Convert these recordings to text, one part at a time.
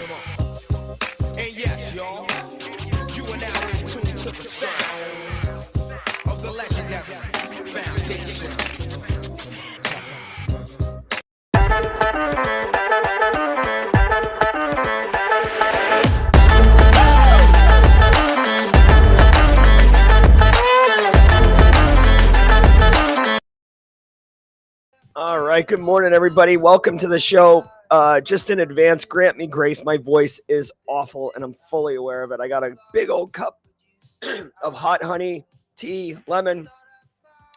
And yes, y'all, you are now in tune to the sound of the legendary foundation. All right, good morning, everybody. Welcome to the show. Just in advance, grant me grace. My voice is awful, and I'm fully aware of it. I got a big old cup of hot honey, tea, lemon.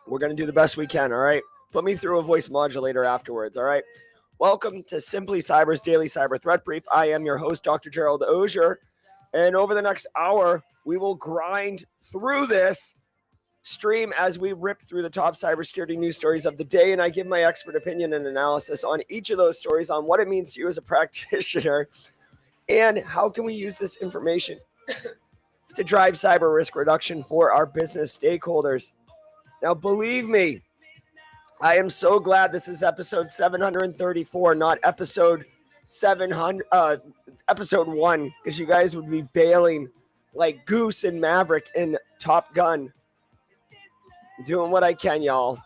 We're going to do the best we can, all right? Put me through a voice modulator afterwards, all right? Welcome to Simply Cyber's Daily Cyber Threat Brief. I am your host, Dr. Gerald Auger, and over the next hour, we will grind through this stream as we rip through the top cybersecurity news stories of the day, and I give my expert opinion and analysis on each of those stories, on what it means to you as a practitioner, and how can we use this information to drive cyber risk reduction for our business stakeholders. Now, believe me, I am so glad this is episode 734, not episode 700, episode 1, because you guys would be bailing like Goose and Maverick in Top Gun. Doing what I can, y'all.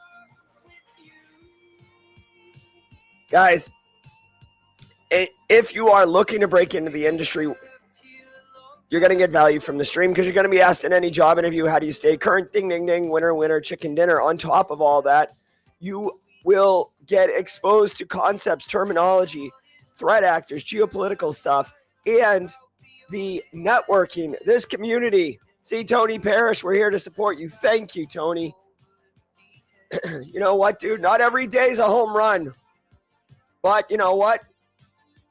Guys, if you are looking to break into the industry, you're going to get value from the stream because you're going to be asked in any job interview, how do you stay current? Ding, ding, ding, winner, winner, chicken dinner. On top of all that, you will get exposed to concepts, terminology, threat actors, geopolitical stuff, and the networking, this community. See, Tony Parrish, we're here to support you. Thank you, Tony. You know what, dude? Not every day's a home run. But you know what?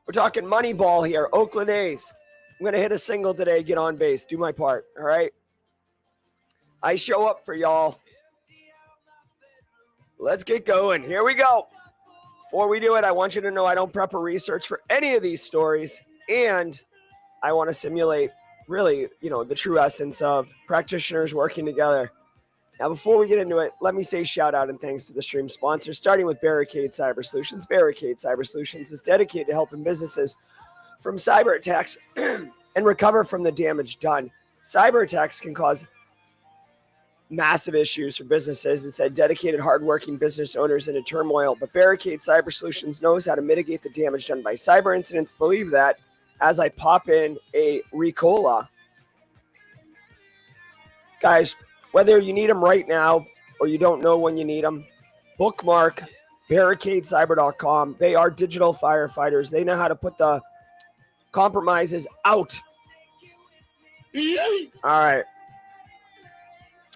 We're talking Moneyball here. Oakland A's. I'm going to hit a single today, get on base, do my part, all right? I show up for y'all. Let's get going. Here we go. Before we do it, I want you to know I don't prep or research for any of these stories, and I want to simulate really, the true essence of practitioners working together. Now, before we get into it, let me say shout out and thanks to the stream sponsors, starting with Barricade Cyber Solutions. Barricade Cyber Solutions is dedicated to helping businesses from cyber attacks and recover from the damage done. Cyber attacks can cause massive issues for businesses and send dedicated, hardworking business owners into turmoil. But Barricade Cyber Solutions knows how to mitigate the damage done by cyber incidents. Believe that as I pop in a Ricola. Guys, whether you need them right now or you don't know when you need them, bookmark barricadecyber.com. They are digital firefighters. They know how to put the compromises out. All right.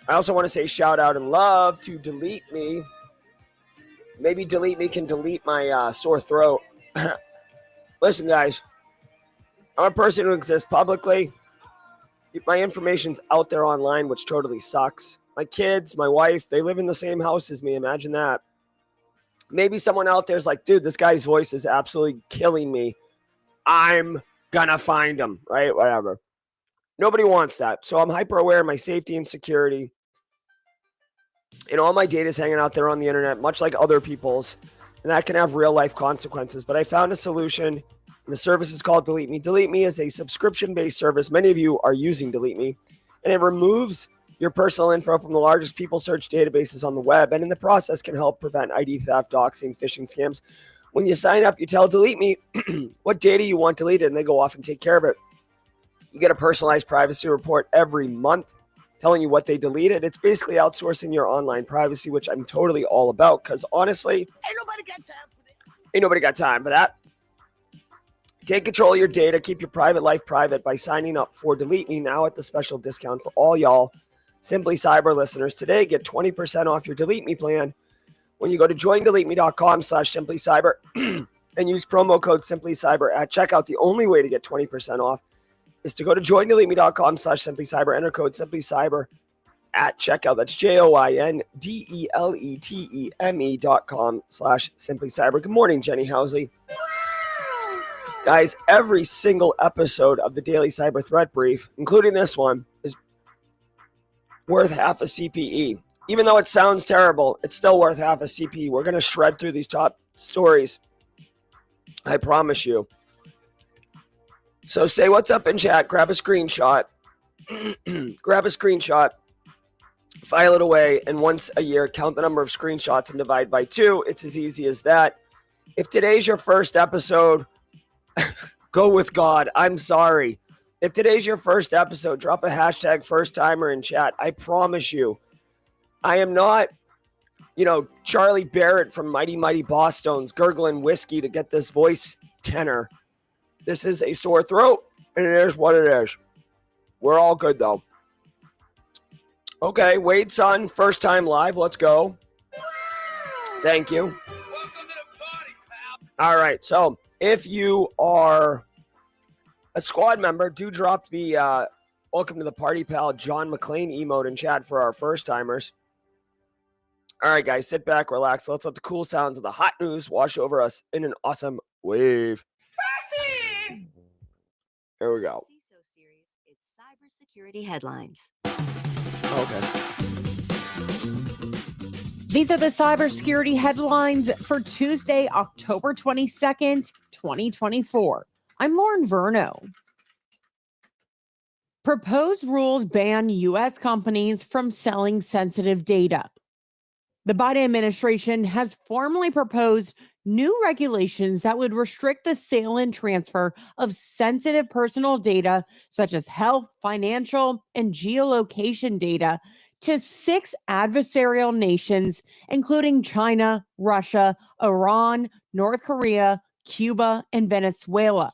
I also want to say shout out and love to Delete Me. Maybe Delete Me can delete my sore throat. Listen, guys. I'm a person who exists publicly. My information's out there online, which totally sucks. My kids, my wife, they live in the same house as me. Imagine that. Maybe someone out there's like, dude, this guy's voice is absolutely killing me. I'm gonna find him, right? Whatever. Nobody wants that. So I'm hyper aware of my safety and security. And all my data is hanging out there on the internet, much like other people's. And that can have real life consequences. But I found a solution. And the service is called Delete Me. Delete Me is a subscription-based service. Many of you are using Delete Me. And it removes your personal info from the largest people search databases on the web. And in the process can help prevent ID theft, doxing, phishing scams. When you sign up, you tell Delete Me what data you want deleted, and they go off and take care of it. You get a personalized privacy report every month telling you what they deleted. It's basically outsourcing your online privacy, which I'm totally all about because honestly, ain't nobody got time for that. Take control of your data. Keep your private life private by signing up for Delete Me now at the special discount for all y'all Simply Cyber listeners. Today, get 20% off your Delete Me plan when you go to joindeleteme.com/simplycyber and use promo code simplycyber at checkout. The only way to get 20% off is to go to joindeleteme.com/simplycyber, enter code simplycyber at checkout. That's joindeleteme.com/simplycyber. Good morning, Jenny Housley. Guys, every single episode of the Daily Cyber Threat Brief, including this one, is worth half a CPE. Even though it sounds terrible, it's still worth half a CPE. We're going to shred through these top stories. I promise you. So say what's up in chat, grab a screenshot, file it away, and once a year, count the number of screenshots and divide by 2. It's as easy as that. If today's your first episode, go with God. I'm sorry. If today's your first episode, drop a hashtag first timer in chat. I promise you, I am not, Charlie Barrett from Mighty Mighty Boss Stones gurgling whiskey to get this voice tenor. This is a sore throat, and it is what it is. We're all good, though. Okay, Wade's son, first time live. Let's go. Thank you. Welcome to the party, pal. All right, so if you are a squad member, do drop the welcome to the party, pal, John McClane emote in chat for our first timers. All right, guys, sit back, relax. Let's let the cool sounds of the hot news wash over us in an awesome wave. Here we go. CISO series, it's cybersecurity headlines. Okay. These are the cybersecurity headlines for Tuesday, October 22nd, 2024. I'm Lauren Verno. Proposed rules ban U.S. companies from selling sensitive data. The Biden administration has formally proposed new regulations that would restrict the sale and transfer of sensitive personal data, such as health, financial, and geolocation data, to 6 adversarial nations, including China, Russia, Iran, North Korea, Cuba, and Venezuela.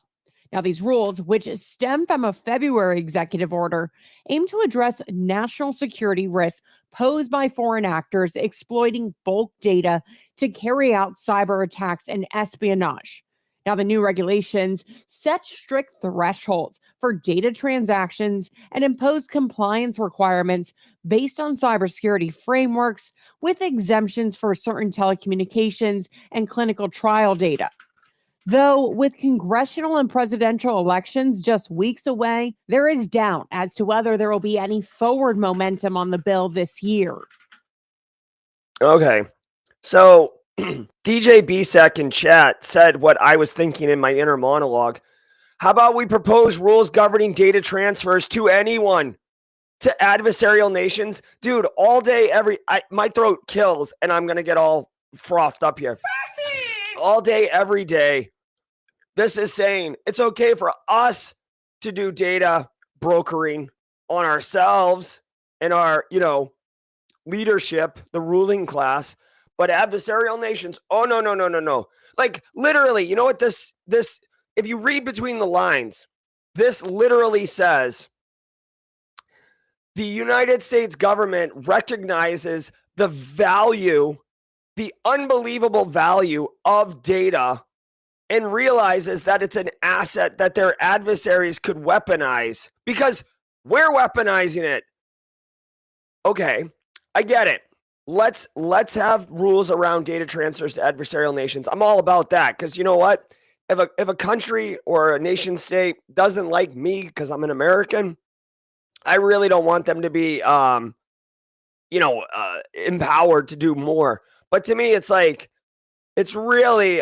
Now, these rules, which stem from a February executive order, aim to address national security risks posed by foreign actors exploiting bulk data to carry out cyber attacks and espionage. Now, the new regulations set strict thresholds for data transactions and impose compliance requirements based on cybersecurity frameworks, with exemptions for certain telecommunications and clinical trial data. Though, with congressional and presidential elections just weeks away, there is doubt as to whether there will be any forward momentum on the bill this year. Okay. So DJ BSEC in chat said what I was thinking in my inner monologue. How about we propose rules governing data transfers to anyone, to adversarial nations? Dude, all day, my throat kills, and I'm going to get all frothed up here. All day, every day. This is saying it's okay for us to do data brokering on ourselves and our, leadership, the ruling class, but adversarial nations, oh, no. Like, literally, you know what this, if you read between the lines, this literally says the United States government recognizes the value, the unbelievable value of data, and realizes that it's an asset that their adversaries could weaponize because we're weaponizing it. Okay, I get it. Let's have rules around data transfers to adversarial nations. I'm all about that because you know what? If a country or a nation state doesn't like me because I'm an American, I really don't want them to be empowered to do more. But to me, it's like, it's really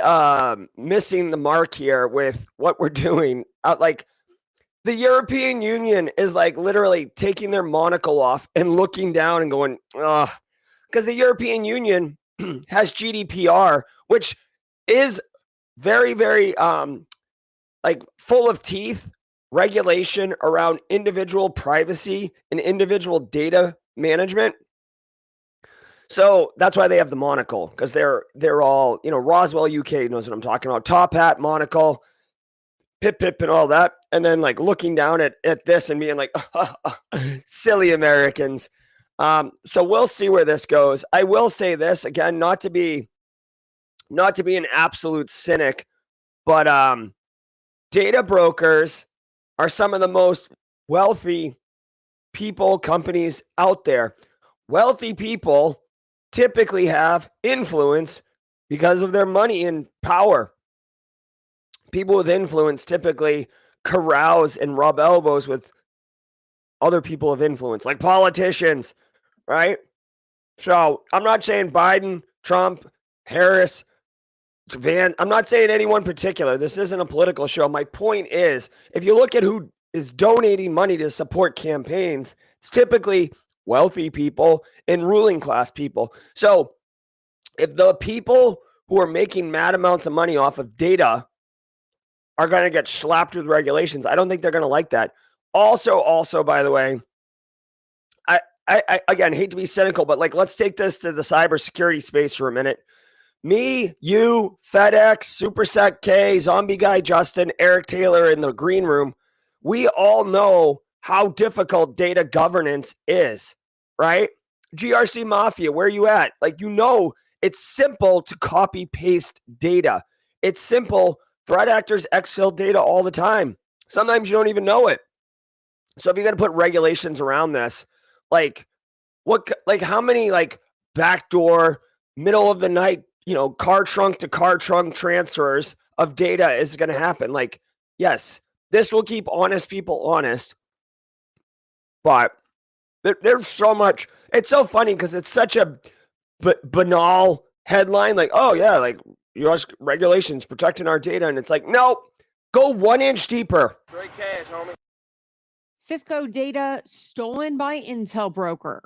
missing the mark here with what we're doing. Like, the European Union is like literally taking their monocle off and looking down and going, ugh. Because the European Union has GDPR, which is very, very full of teeth regulation around individual privacy and individual data management. So that's why they have the monocle, because they're all, Roswell, UK knows what I'm talking about. Top hat, monocle, pip, and all that. And then like looking down at this and being like, silly Americans. So we'll see where this goes. I will say this again, not to be an absolute cynic, but data brokers are some of the most wealthy people, companies out there. Wealthy people typically have influence because of their money and power. People with influence typically carouse and rub elbows with other people of influence, like politicians, right? So I'm not saying Biden, Trump, Harris, I'm not saying anyone particular. This isn't a political show. My point is, if you look at who is donating money to support campaigns, it's typically wealthy people and ruling class people. So if the people who are making mad amounts of money off of data are going to get slapped with regulations, I don't think they're going to like that. Also, by the way, I again hate to be cynical, but like, let's take this to the cybersecurity space for a minute. Me, you, FedEx, Supersec K, Zombie Guy Justin, Eric Taylor in the green room, we all know how difficult data governance is, right? GRC Mafia, where you at? Like, you know, it's simple to copy paste data. It's simple. Threat actors exfil data all the time. Sometimes you don't even know it. So if you're going to put regulations around this, like how many like backdoor middle of the night, car trunk to car trunk transfers of data is going to happen? Like, yes, this will keep honest people honest, but there's so much. It's so funny because it's such a banal headline. Like, oh yeah, like U.S. regulations protecting our data. And it's like, nope, go 1 inch deeper. Straight cash, homie. Cisco data stolen by Intel broker.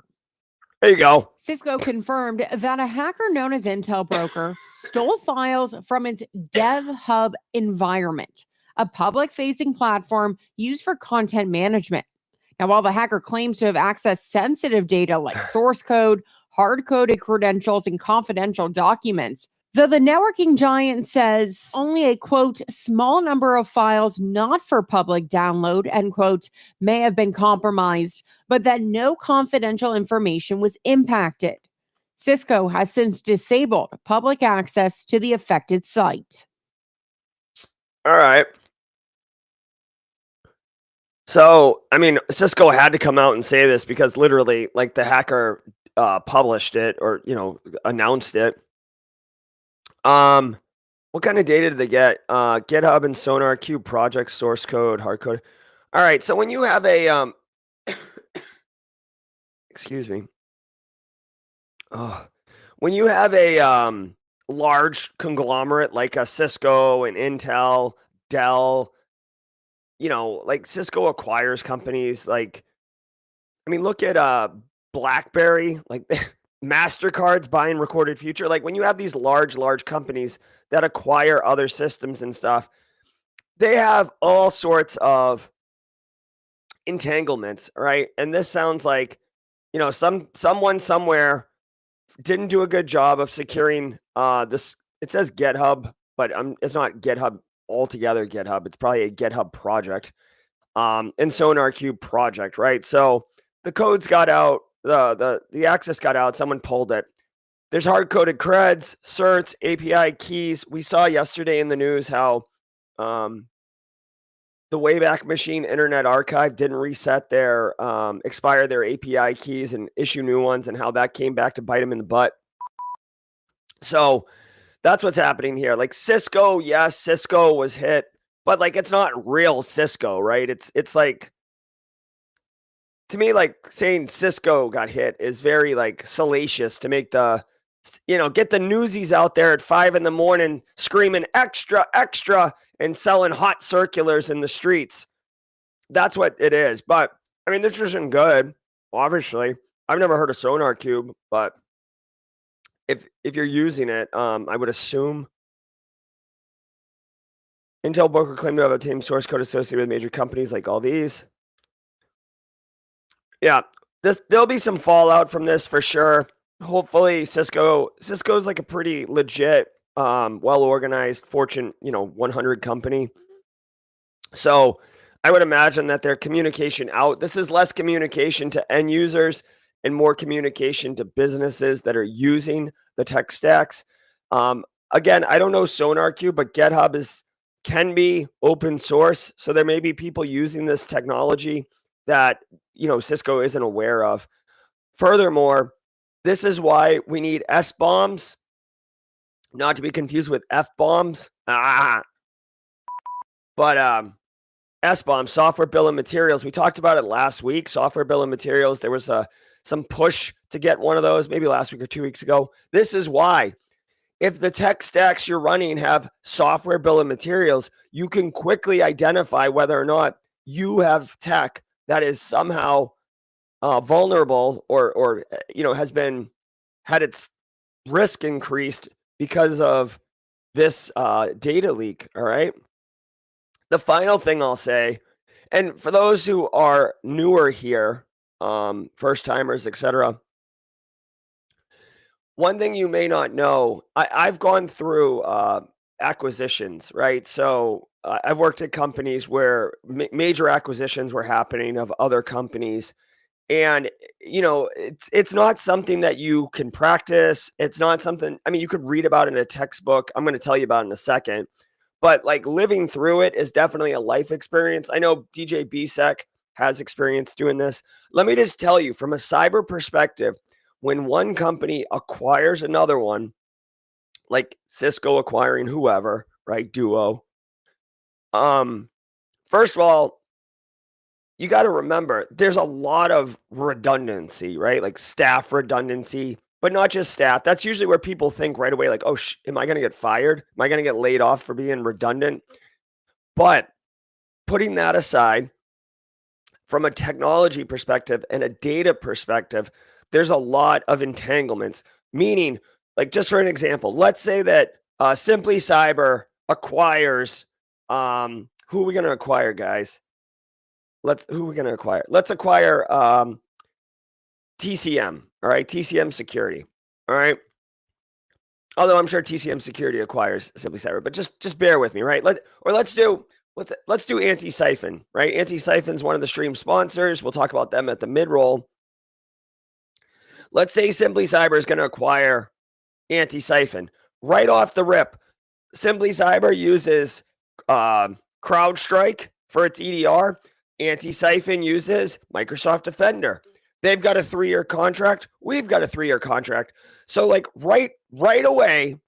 There you go. Cisco confirmed that a hacker known as Intel broker stole files from its DevHub environment, a public-facing platform used for content management. Now, while the hacker claims to have accessed sensitive data like source code, hard-coded credentials, and confidential documents, though the networking giant says only a, quote, small number of files not for public download, end quote, may have been compromised, but that no confidential information was impacted. Cisco has since disabled public access to the affected site. All right. So, I mean, Cisco had to come out and say this because literally, like, the hacker published it or, announced it. What kind of data did they get? GitHub and SonarQube project source code, hard code. All right. So when you have a, excuse me. When you have a large conglomerate like a Cisco and Intel, Dell, like Cisco acquires companies like, I mean, look at BlackBerry, like MasterCard's buying Recorded Future. Like when you have these large companies that acquire other systems and stuff, they have all sorts of entanglements, right? And this sounds like, someone somewhere didn't do a good job of securing this. It says GitHub, but it's not GitHub altogether GitHub. It's probably a GitHub project and SonarQube project, right? So the codes got out, the access got out, someone pulled it. There's hard-coded creds, certs, API keys. We saw yesterday in the news how the Wayback Machine Internet Archive didn't reset their, expire their API keys and issue new ones, and how that came back to bite them in the butt. So that's what's happening here. Like Cisco, yes, Cisco was hit, but like it's not real Cisco, right? It's like, to me, like saying Cisco got hit is very like salacious to make the, get the newsies out there at 5 a.m. screaming extra, extra, and selling hot circulars in the streets. That's what it is. But I mean, this isn't good. Obviously, I've never heard of SonarQube, but if you're using it, I would assume Intel broker claimed to have obtained source code associated with major companies like all these. Yeah, there'll be some fallout from this for sure. Hopefully, Cisco's like a pretty legit, well-organized Fortune, 100 company. So I would imagine that their communication out, this is less communication to end users and more communication to businesses that are using the tech stacks. Again, I don't know SonarQube, but GitHub can be open source. So there may be people using this technology that, Cisco isn't aware of. Furthermore, this is why we need S-bombs, not to be confused with F-bombs. But S-bombs, software bill of materials. We talked about it last week, software bill of materials. There was some push to get one of those maybe last week or 2 weeks ago. This is why. if the tech stacks you're running have software bill of materials, you can quickly identify whether or not you have tech that is somehow vulnerable or has had its risk increased because of this data leak. All right. The final thing I'll say, and for those who are newer here, first timers, etc., one thing you may not know, I've gone through acquisitions, right? So I've worked at companies where major acquisitions were happening of other companies. And it's not something that you can practice. It's not something, I mean, you could read about in a textbook. I'm going to tell you about it in a second. But like living through it is definitely a life experience. I know DJ BSEC has experience doing this. Let me just tell you from a cyber perspective, when one company acquires another one, like Cisco acquiring whoever, right? Duo. First of all, you got to remember there's a lot of redundancy, right? Like staff redundancy, but not just staff. That's usually where people think right away, like, oh, am I going to get fired? Am I going to get laid off for being redundant? But putting that aside, from a technology perspective and a data perspective, there's a lot of entanglements. Meaning, like just for an example, let's say that Simply Cyber acquires, who are we going to acquire, guys? Who are we going to acquire? Let's acquire TCM, all right? TCM Security, all right? Although I'm sure TCM Security acquires Simply Cyber, but just bear with me, right? Let's do Antisyphon, right? Antisyphon's one of the stream sponsors. We'll talk about them at the mid-roll. Let's say Simply Cyber is going to acquire Antisyphon. Right off the rip, Simply Cyber uses CrowdStrike for its EDR. Antisyphon uses Microsoft Defender. They've got a 3-year contract. We've got a 3-year contract. So like right away,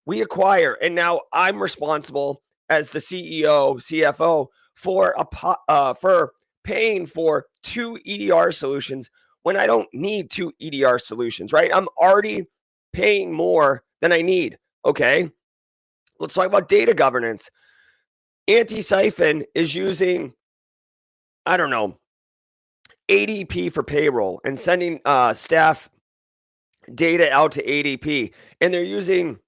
we acquire. And now I'm responsible as the CEO, CFO for paying for 2 EDR solutions when I don't need 2 EDR solutions, right? I'm already paying more than I need. Okay. Let's talk about data governance. Antisyphon is using, I don't know, ADP for payroll and sending staff data out to ADP. And they're using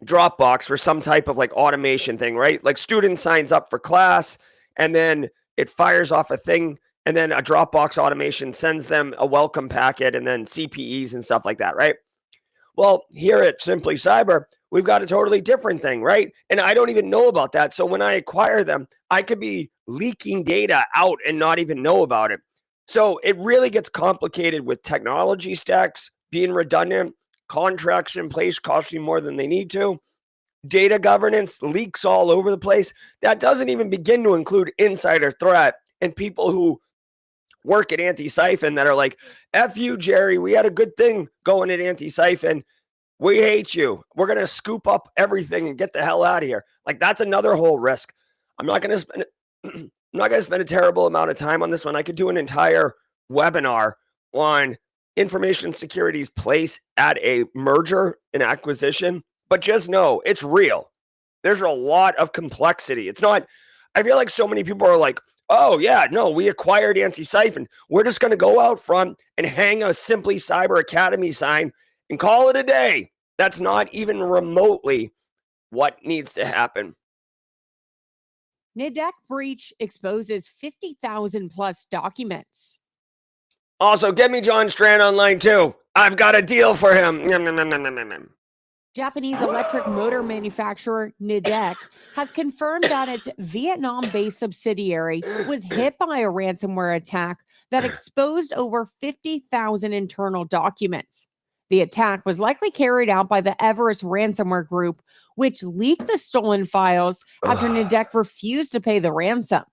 Dropbox for some type of like automation thing, right? Like student signs up for class and then it fires off a thing and then a Dropbox automation sends them a welcome packet and then CPEs and stuff like that, right? Well, here at Simply Cyber, we've got a totally different thing, right? And I don't even know about that. So when I acquire them, I could be leaking data out and not even know about it. So it really gets complicated with technology stacks being redundant, contracts in place costing more than they need to, data governance, leaks all over the place. That doesn't even begin to include insider threat and people who work at Antisyphon that are like, F you, Jerry, we had a good thing going at Antisyphon. We hate you. We're going to scoop up everything and get the hell out of here. Like that's another whole risk. I'm not going to spend a terrible amount of time on this one. I could do an entire webinar on information security's place at a merger and acquisition, but just know it's real. There's a lot of complexity. It's not, I feel like so many people are like, oh yeah, no, we acquired Antisyphon. We're just going to go out front and hang a Simply Cyber Academy sign and call it a day. That's not even remotely what needs to happen. Nidec breach exposes 50,000 plus documents. Also, get me John Strand online too. I've got a deal for him. Japanese electric motor manufacturer Nidec has confirmed that its Vietnam-based subsidiary was hit by a ransomware attack that exposed over 50,000 internal documents. The attack was likely carried out by the Everest ransomware group, which leaked the stolen files after Nidec refused to pay the ransom.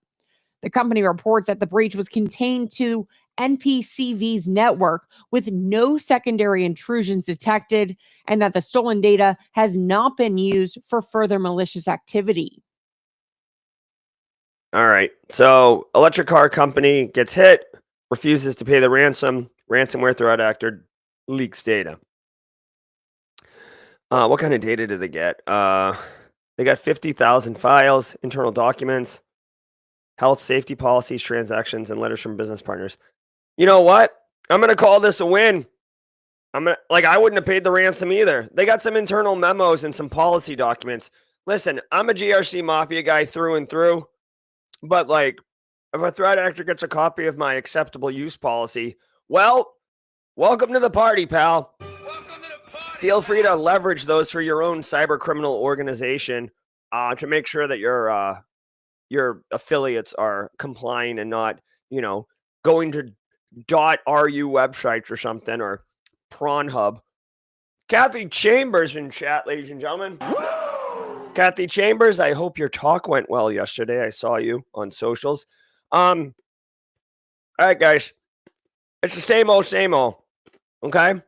The company reports that the breach was contained to NPCV's network with no secondary intrusions detected, and that the stolen data has not been used for further malicious activity. All right. So, electric car company gets hit, refuses to pay the ransom. Ransomware threat actor leaks data. What kind of data did they get? They got 50,000 files, internal documents, health, safety policies, transactions, and letters from business partners. You know what? I'm going to call this a win. I wouldn't have paid the ransom either. They got some internal memos and some policy documents. Listen, I'm a GRC Mafia guy through and through, but like, if a threat actor gets a copy of my acceptable use policy, well, welcome to the party, pal. Feel free to leverage those for your own cyber criminal organization to make sure that your affiliates are complying and not, going to .ru websites or something or Prawn Hub. Kathy Chambers in chat, ladies and gentlemen. Kathy Chambers, I hope your talk went well yesterday. I saw you on socials. All right, guys. It's the same old, okay?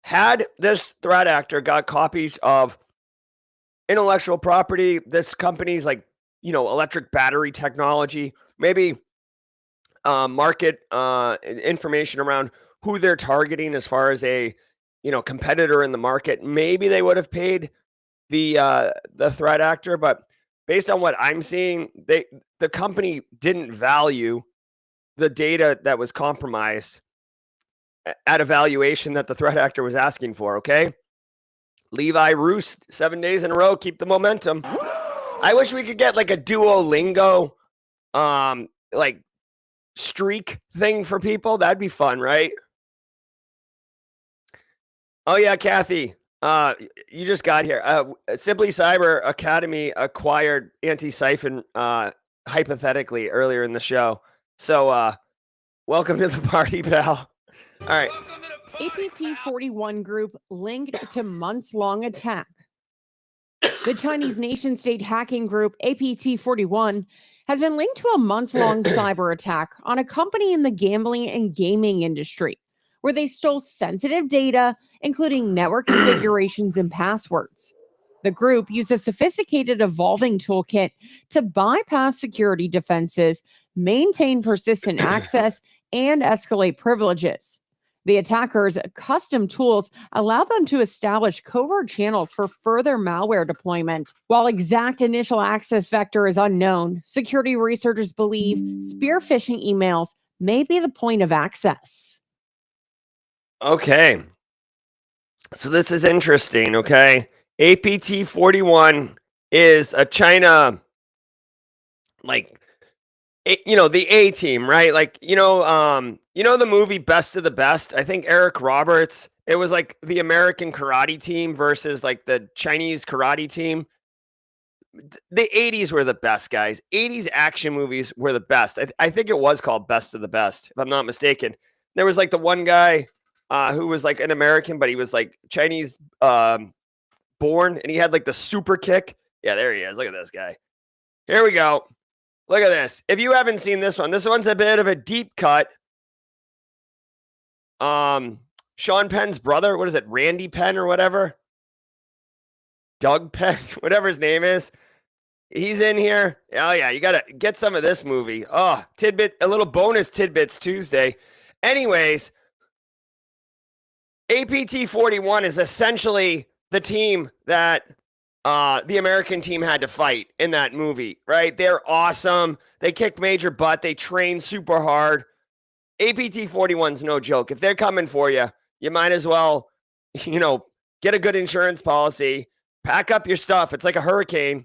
Had this threat actor got copies of intellectual property, this company's electric battery technology, maybe market information around who they're targeting as far as a competitor in the market, maybe they would have paid the threat actor. But based on what I'm seeing, the company didn't value the data that was compromised at a valuation that the threat actor was asking for. Okay, Levi Roost, 7 days in a row, keep the momentum. I wish we could get like a Duolingo streak thing for people. That'd be fun, right? Oh yeah, Kathy, you just got here. Simply Cyber Academy acquired Antisyphon hypothetically earlier in the show. So welcome to the party, pal. All right. APT41 group linked to months-long attack. The Chinese nation-state hacking group APT41 has been linked to a months-long cyber attack on a company in the gambling and gaming industry, where they stole sensitive data, including network configurations and passwords. The group used a sophisticated evolving toolkit to bypass security defenses, maintain persistent access, and escalate privileges. The attackers' custom tools allow them to establish covert channels for further malware deployment. While exact initial access vector is unknown, security researchers believe spear phishing emails may be the point of access. Okay. So this is interesting, okay? APT41 is a China, the A team, right? The movie Best of the Best? I think Eric Roberts, it was like the American karate team versus like the Chinese karate team. The 80s were the best, guys. 80s action movies were the best. I think it was called Best of the Best, if I'm not mistaken. There was like the one guy who was like an American, but he was like Chinese born, and he had like the super kick. Yeah, there he is. Look at this guy. Here we go. Look at this. If you haven't seen this one's a bit of a deep cut. Sean Penn's brother, what is it? Randy Penn or whatever? Doug Penn, whatever his name is. He's in here. Oh yeah, you got to get some of this movie. Oh, a little bonus tidbits Tuesday. Anyways, APT41 is essentially the team that the American team had to fight in that movie, right? They're awesome. They kick major butt. They train super hard. APT41's no joke. If they're coming for you, you might as well, get a good insurance policy, pack up your stuff. It's like a hurricane,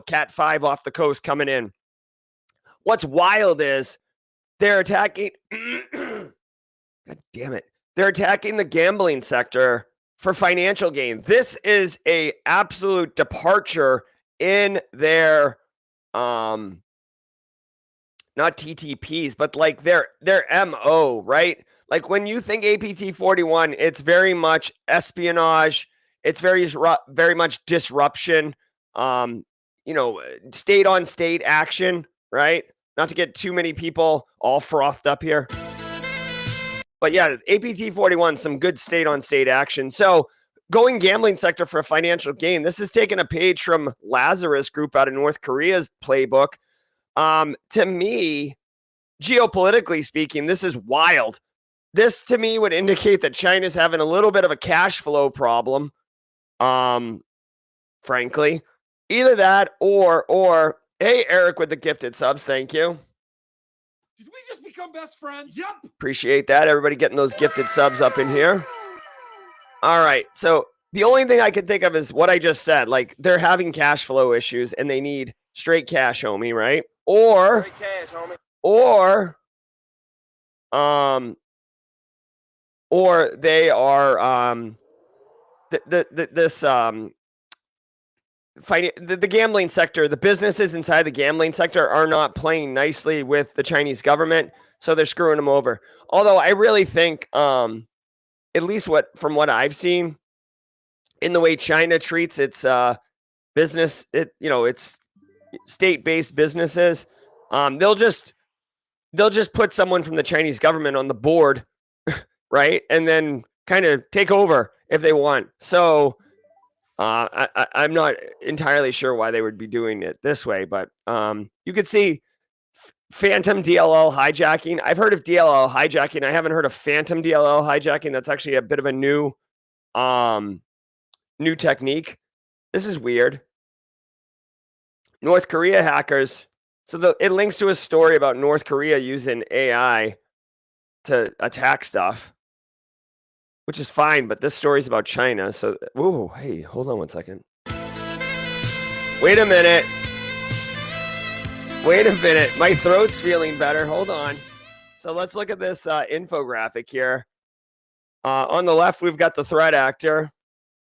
Cat 5 off the coast coming in. What's wild is they're attacking. God damn it. They're attacking the gambling sector for financial gain. This is a absolute departure in their not TTPs, but like their MO, right? Like when you think APT41, it's very much espionage. It's very much disruption. State on state action, right? Not to get too many people all frothed up here. But yeah, APT41, some good state on state action. So going gambling sector for financial gain. This is taking a page from Lazarus Group out of North Korea's playbook. To me, geopolitically speaking, this is wild. This to me would indicate that China's having a little bit of a cash flow problem. Frankly, either that or hey, Eric with the gifted subs, thank you. Did we just become best friends? Yep. Appreciate that. Everybody getting those gifted subs up in here. All right. So the only thing I can think of is what I just said. Like they're having cash flow issues and they need straight cash, homie, right? Or they are the gambling sector, the businesses inside the gambling sector are not playing nicely with the Chinese government, so they're screwing them over. Although I really think, at least from what I've seen, in the way China treats its business, it's state-based businesses, they'll just put someone from the Chinese government on the board, right, and then kind of take over if they want. So. I'm not entirely sure why they would be doing it this way, but you could see phantom DLL hijacking. I've heard of DLL hijacking. I haven't heard of phantom DLL hijacking. That's actually a bit of a new technique. This is weird. North Korea hackers. So it links to a story about North Korea using AI to attack stuff, which is fine, but this story's about China. So, ooh, hey, hold on 1 second. Wait a minute. My throat's feeling better. Hold on. So let's look at this infographic here. On the left, we've got the threat actor.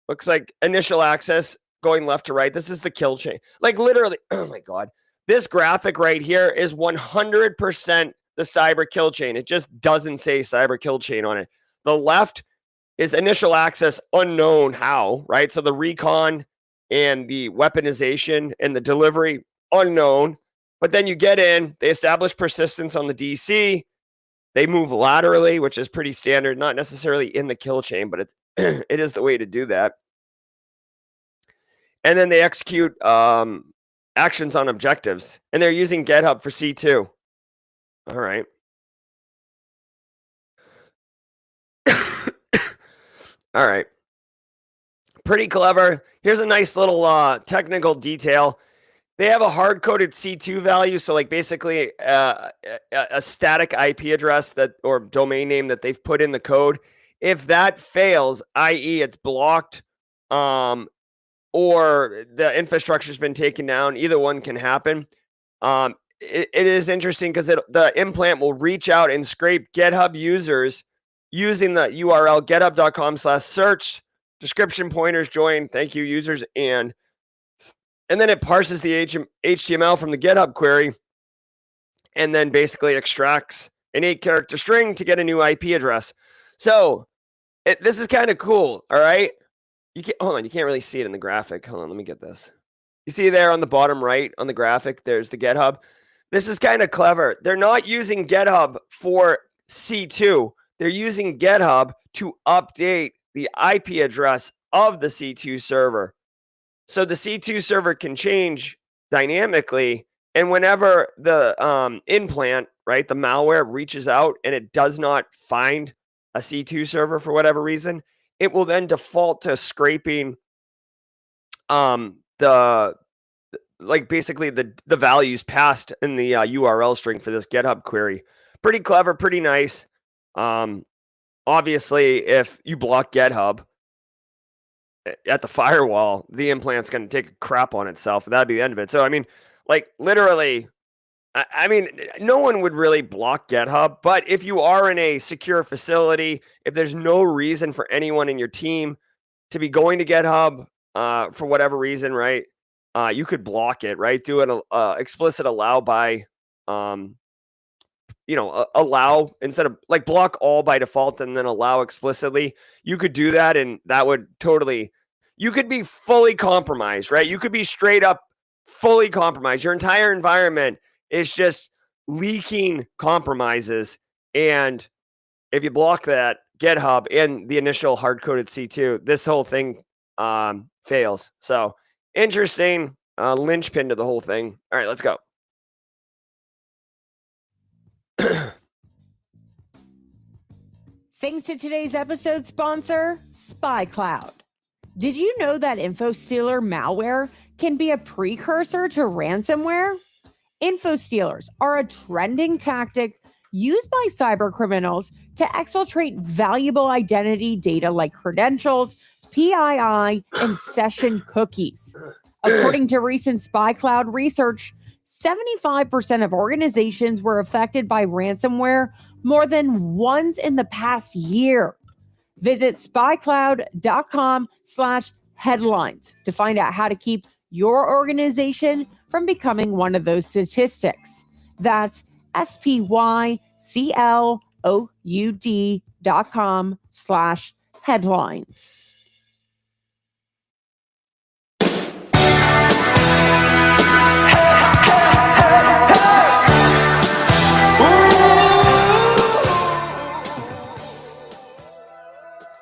Looks like initial access going left to right. This is the kill chain. Like literally, oh my God. This graphic right here is 100% the cyber kill chain. It just doesn't say cyber kill chain on it. The left is initial access unknown how, right? So the recon and the weaponization and the delivery unknown. But then you get in, they establish persistence on the DC. They move laterally, which is pretty standard, not necessarily in the kill chain, but it is the way to do that. And then they execute actions on objectives. And they're using GitHub for C2. All right. All right. Pretty clever. Here's a nice little technical detail. They have a hard-coded C2 value, so like basically a static IP address or domain name that they've put in the code. If that fails, i.e. it's blocked, or the infrastructure's been taken down, either one can happen. It is interesting because the implant will reach out and scrape GitHub users using the URL github.com/search, description pointers, join, thank you, users, and then it parses the HTML from the GitHub query and then basically extracts an 8-character string to get a new IP address. So this is kind of cool, all right? Hold on, you can't really see it in the graphic. Hold on, let me get this. You see there on the bottom right on the graphic, there's the GitHub. This is kind of clever. They're not using GitHub for C2. They're using GitHub to update the IP address of the C2 server. So the C2 server can change dynamically. And whenever the implant, right, the malware reaches out and it does not find a C2 server for whatever reason, it will then default to scraping basically the values passed in the URL string for this GitHub query. Pretty clever, pretty nice. Obviously, if you block GitHub at the firewall, the implant's going to take a crap on itself. That'd be the end of it. So, I mean, like literally, I mean, no one would really block GitHub, but if you are in a secure facility, if there's no reason for anyone in your team to be going to GitHub for whatever reason, right? You could block it, right? Do an explicit allow by, allow instead of like block all by default and then allow explicitly. You could do that, and that would totally, you could be fully compromised, right? You could be straight up fully compromised. Your entire environment is just leaking compromises. And if you block that GitHub and the initial hard-coded C2, this whole thing fails. So interesting linchpin to the whole thing. All right, let's go. Thanks to today's episode sponsor, SpyCloud. Did you know that InfoStealer malware can be a precursor to ransomware? InfoStealers are a trending tactic used by cyber criminals to exfiltrate valuable identity data like credentials, PII, and session cookies. According to recent SpyCloud research, 75% of organizations were affected by ransomware more than once in the past year. Visit spycloud.com/headlines to find out how to keep your organization from becoming one of those statistics. That's spycloud.com/headlines.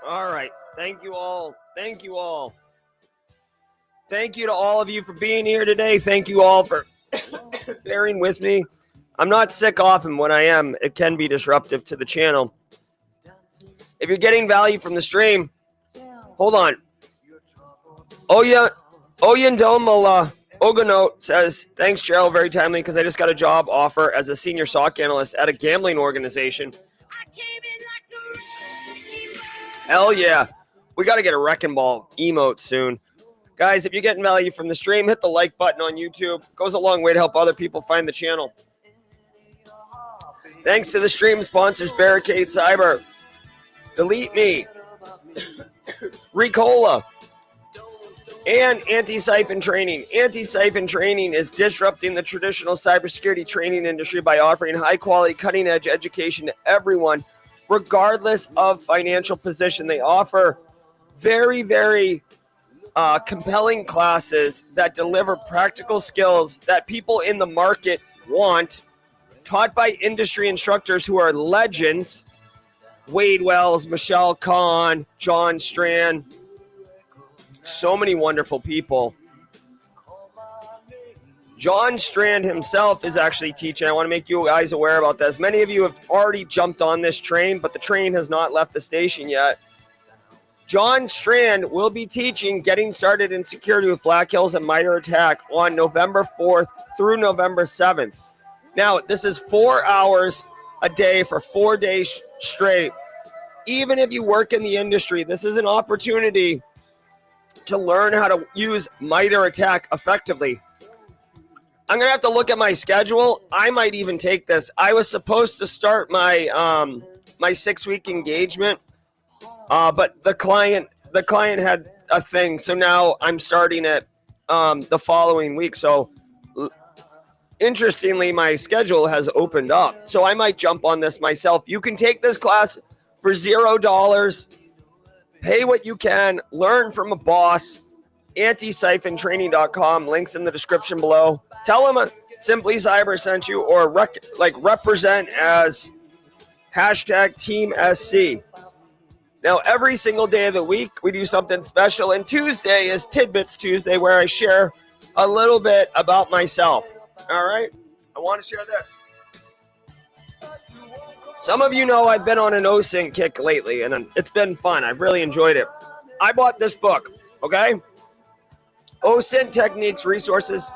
All right. Thank you all. Thank you all. Thank you to all of you for being here today. Thank you all for bearing with me. I'm not sick often. When I am, it can be disruptive to the channel. If you're getting value from the stream, hold on. Oyendomala Oganote says, thanks, Gerald, very timely, because I just got a job offer as a senior SOC analyst at a gambling organization. Hell yeah. We got to get a wrecking ball emote soon. Guys, if you're getting value from the stream, hit the like button on YouTube. It goes a long way to help other people find the channel. Thanks to the stream sponsors, Barricade Cyber, Delete Me, Ricola, and Antisyphon Training. Antisyphon Training is disrupting the traditional cybersecurity training industry by offering high-quality, cutting-edge education to everyone, regardless of financial position. They offer very, very compelling classes that deliver practical skills that people in the market want, taught by industry instructors who are legends. Wade Wells, Michelle Kahn, John Strand, so many wonderful people. John Strand himself is actually teaching. I want to make you guys aware about this. Many of you have already jumped on this train, but the train has not left the station yet. John Strand will be teaching Getting Started in Security with Black Hills and MITRE ATT&CK on November 4th through November 7th. Now, this is 4 hours a day for 4 days straight. Even if you work in the industry, this is an opportunity to learn how to use MITRE ATT&CK effectively. I'm going to have to look at my schedule. I might even take this. I was supposed to start my my 6-week engagement, but the client had a thing, so now I'm starting it the following week. So interestingly, my schedule has opened up, so I might jump on this myself. You can take this class for $0. Pay what you can. Learn from a boss. Antisyphontraining.com. Links in the description below. Tell them Simply Cyber sent you, or represent as #TeamSC. Now, every single day of the week, we do something special, and Tuesday is Tidbits Tuesday, where I share a little bit about myself. All right? I want to share this. Some of you know I've been on an OSINT kick lately, and it's been fun. I've really enjoyed it. I bought this book, okay? OSINT Techniques, Resources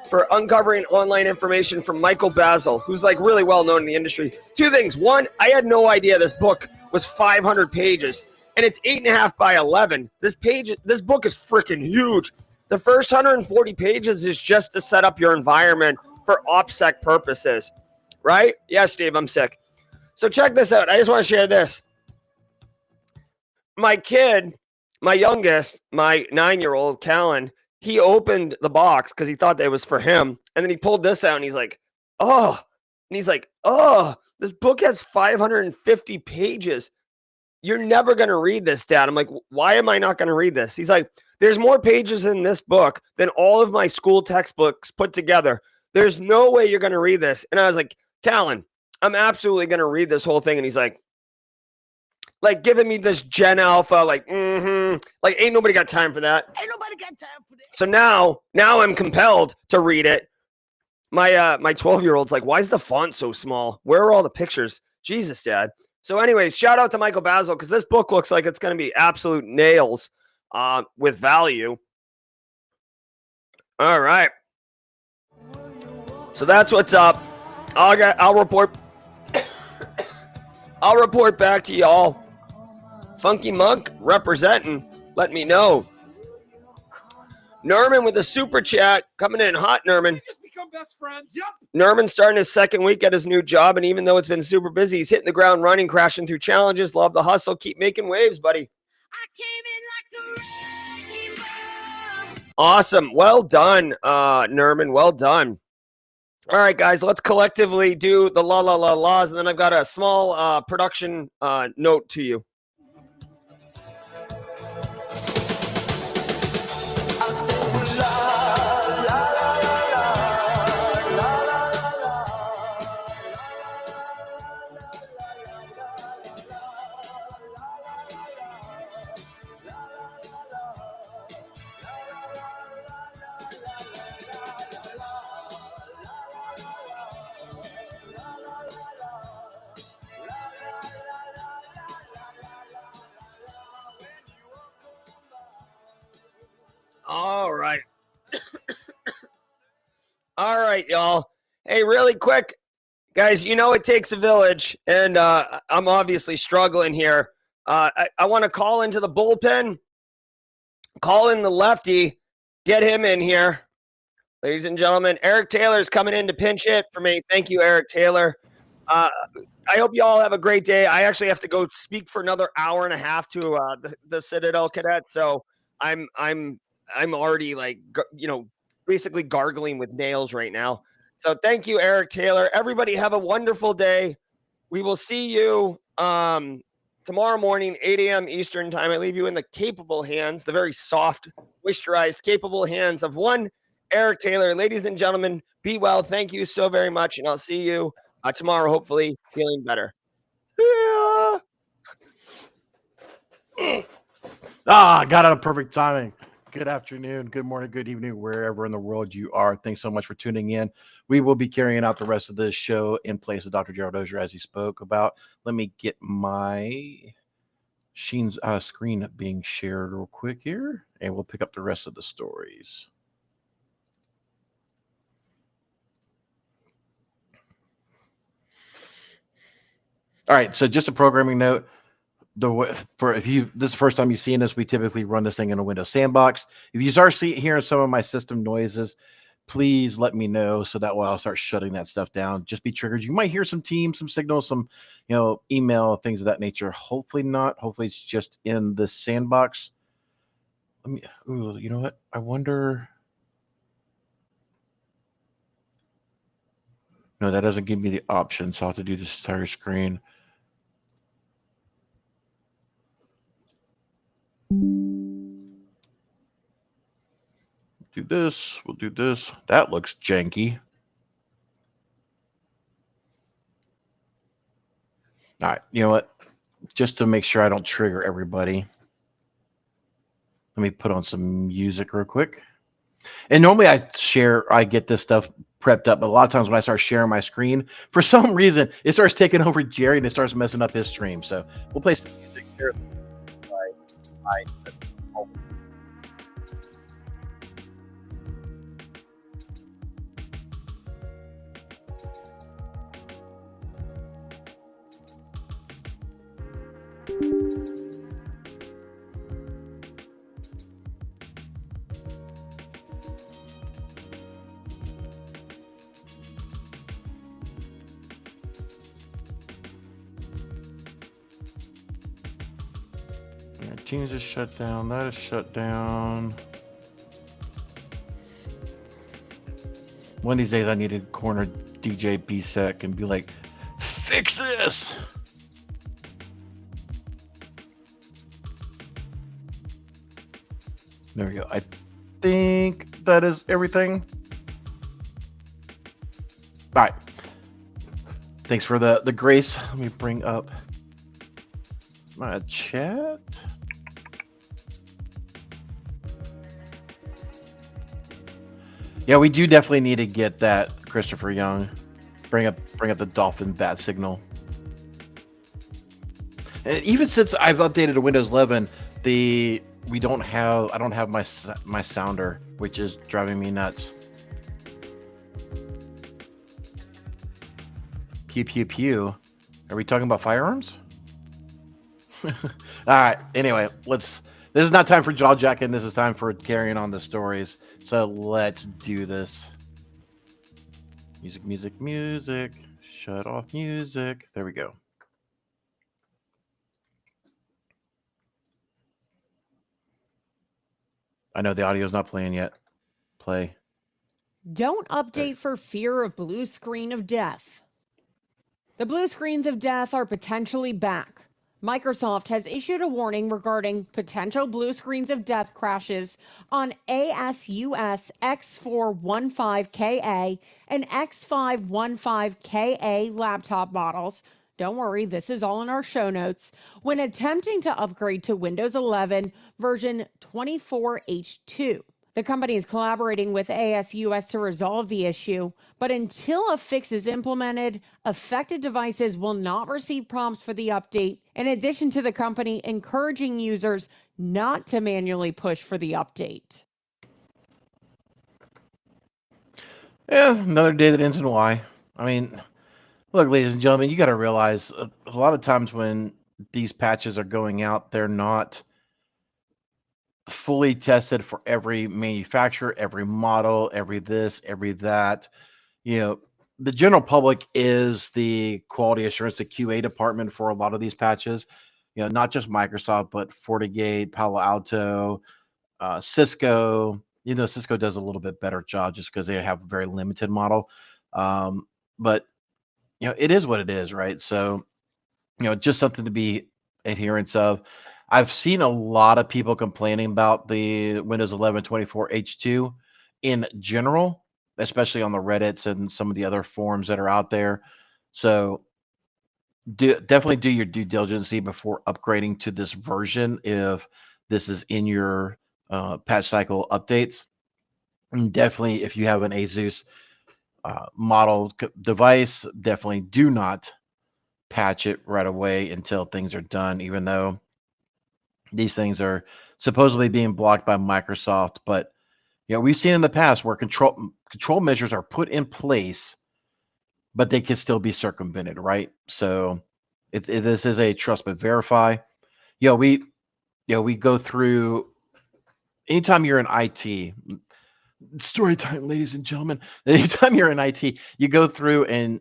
for Uncovering Online Information, from Michael Basil, who's like really well known in the industry. Two things. One, I had no idea this book was 500 pages, and it's 8.5 by 11. This book is freaking huge. The first 140 pages is just to set up your environment for OPSEC purposes, right? Yeah, Steve, I'm sick. So check this out. I just want to share this. My kid, my youngest, my 9-year-old, Callan, he opened the box because he thought that it was for him. And then he pulled this out and he's like, oh. And he's like, oh, this book has 550 pages. You're never going to read this, Dad. I'm like, why am I not going to read this? He's like, there's more pages in this book than all of my school textbooks put together. There's no way you're going to read this. And I was like, Callan, I'm absolutely going to read this whole thing. And he's like giving me this Gen Alpha, like ain't nobody got time for that. Ain't nobody got time for that. So now I'm compelled to read it. My 12-year-old's like, why is the font so small? Where are all the pictures? Jesus, Dad. So anyways, shout out to Michael Basil, because this book looks like it's going to be absolute nails. with value. All right. So that's what's up. I'll report. I'll report back to y'all. Funky Monk representing. Let me know. Nerman with a super chat coming in hot. Nerman. We just become best friends. Yep. Nerman's starting his second week at his new job, and even though it's been super busy, he's hitting the ground running, crashing through challenges. Love the hustle. Keep making waves, buddy. I came in like a wrecking ball. Awesome. Well done, Nerman. Well done. All right, guys, let's collectively do the la la la laws, and then I've got a small production note to you. All right. All right, y'all. Hey, really quick, guys, you know it takes a village, and I'm obviously struggling here. I want to call into the bullpen, call in the lefty, get him in here. Ladies and gentlemen, Eric Taylor's coming in to pinch hit for me. Thank you, Eric Taylor. I hope you all have a great day. I actually have to go speak for another hour and a half to the Citadel Cadets, so I'm already basically gargling with nails right now. So thank you, Eric Taylor. Everybody have a wonderful day. We will see you tomorrow morning, 8 a.m. Eastern time. I leave you in the capable hands, the very soft, moisturized, capable hands of one Eric Taylor. Ladies and gentlemen, be well. Thank you so very much. And I'll see you tomorrow, hopefully feeling better. Yeah. Got out of perfect timing. Good afternoon, good morning, good evening, wherever in the world you are. Thanks so much for tuning in. We will be carrying out the rest of this show in place of Dr. Gerald Auger, as he spoke about. Let me get my screen being shared real quick here, and we'll pick up the rest of the stories. All right, so just a programming note. This is the first time you've seen this, we typically run this thing in a Windows sandbox. If you start hearing some of my system noises, please let me know so that way I'll start shutting that stuff down. Just be triggered. You might hear some Teams, some signals, some email, things of that nature. Hopefully not. Hopefully it's just in the sandbox. You know what? I wonder. No, that doesn't give me the option, so I'll have to do this entire screen. Do this, we'll do this. That looks janky. All right, you know what? Just to make sure I don't trigger everybody, let me put on some music real quick. And normally I get this stuff prepped up, but a lot of times when I start sharing my screen, for some reason, it starts taking over Jerry and it starts messing up his stream. So we'll play some music here. Teams is shut down. That is shut down. One of these days I need to corner DJ BSEC and be like, fix this. There we go. I think that is everything. All right. Thanks for the grace. Let me bring up my chat. Yeah, we do definitely need to get that, Christopher Young. Bring up the dolphin bat signal. And even since I've updated to Windows 11, the I don't have my sounder, which is driving me nuts. Pew pew pew. Are we talking about firearms? All right. Anyway, this is not time for jaw jacking. This is time for carrying on the stories. So let's do this. Music, music, music. Shut off music. There we go. I know the audio is not playing yet. Play. Don't update for fear of blue screen of death. The blue screens of death are potentially back. Microsoft has issued a warning regarding potential blue screens of death crashes on ASUS X415KA and X515KA laptop models. Don't worry, this is all in our show notes. When attempting to upgrade to Windows 11 version 24H2. The company is collaborating with ASUS to resolve the issue, but until a fix is implemented, affected devices will not receive prompts for the update, in addition to the company encouraging users not to manually push for the update. Yeah, another day that ends in Y. I mean, look, ladies and gentlemen, you got to realize a lot of times when these patches are going out, they're not fully tested for every manufacturer, every model, every this, every that. You know, the general public is the quality assurance, the QA department for a lot of these patches. You know, not just Microsoft, but FortiGate, Palo Alto, Cisco. You know, Cisco does a little bit better job just because they have a very limited model. But you know, it is what it is, right? So, you know, just something to be adherence of. I've seen a lot of people complaining about the Windows 11 24H2 in general, especially on the Reddits and some of the other forums that are out there. So definitely do your due diligence before upgrading to this version if this is in your patch cycle updates. And definitely, if you have an Asus model device, definitely do not patch it right away until things are done, even though these things are supposedly being blocked by Microsoft. But you know, we've seen in the past where control measures are put in place, but they can still be circumvented, right? So this is a trust but verify. We go through anytime you're in IT. Story time, ladies and gentlemen. Anytime you're in IT, you go through and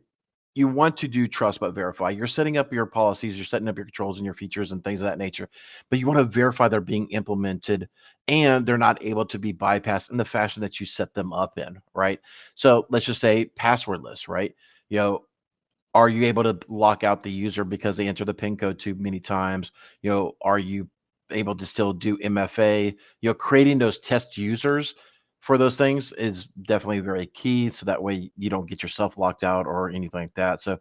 you want to do trust but verify. You're setting up your policies, you're setting up your controls and your features and things of that nature, but you want to verify they're being implemented and they're not able to be bypassed in the fashion that you set them up in, right? So let's just say passwordless, right? Are you able to lock out the user because they enter the PIN code too many times? Are you able to still do MFA? Creating those test users for those things is definitely very key. So that way you don't get yourself locked out or anything like that. So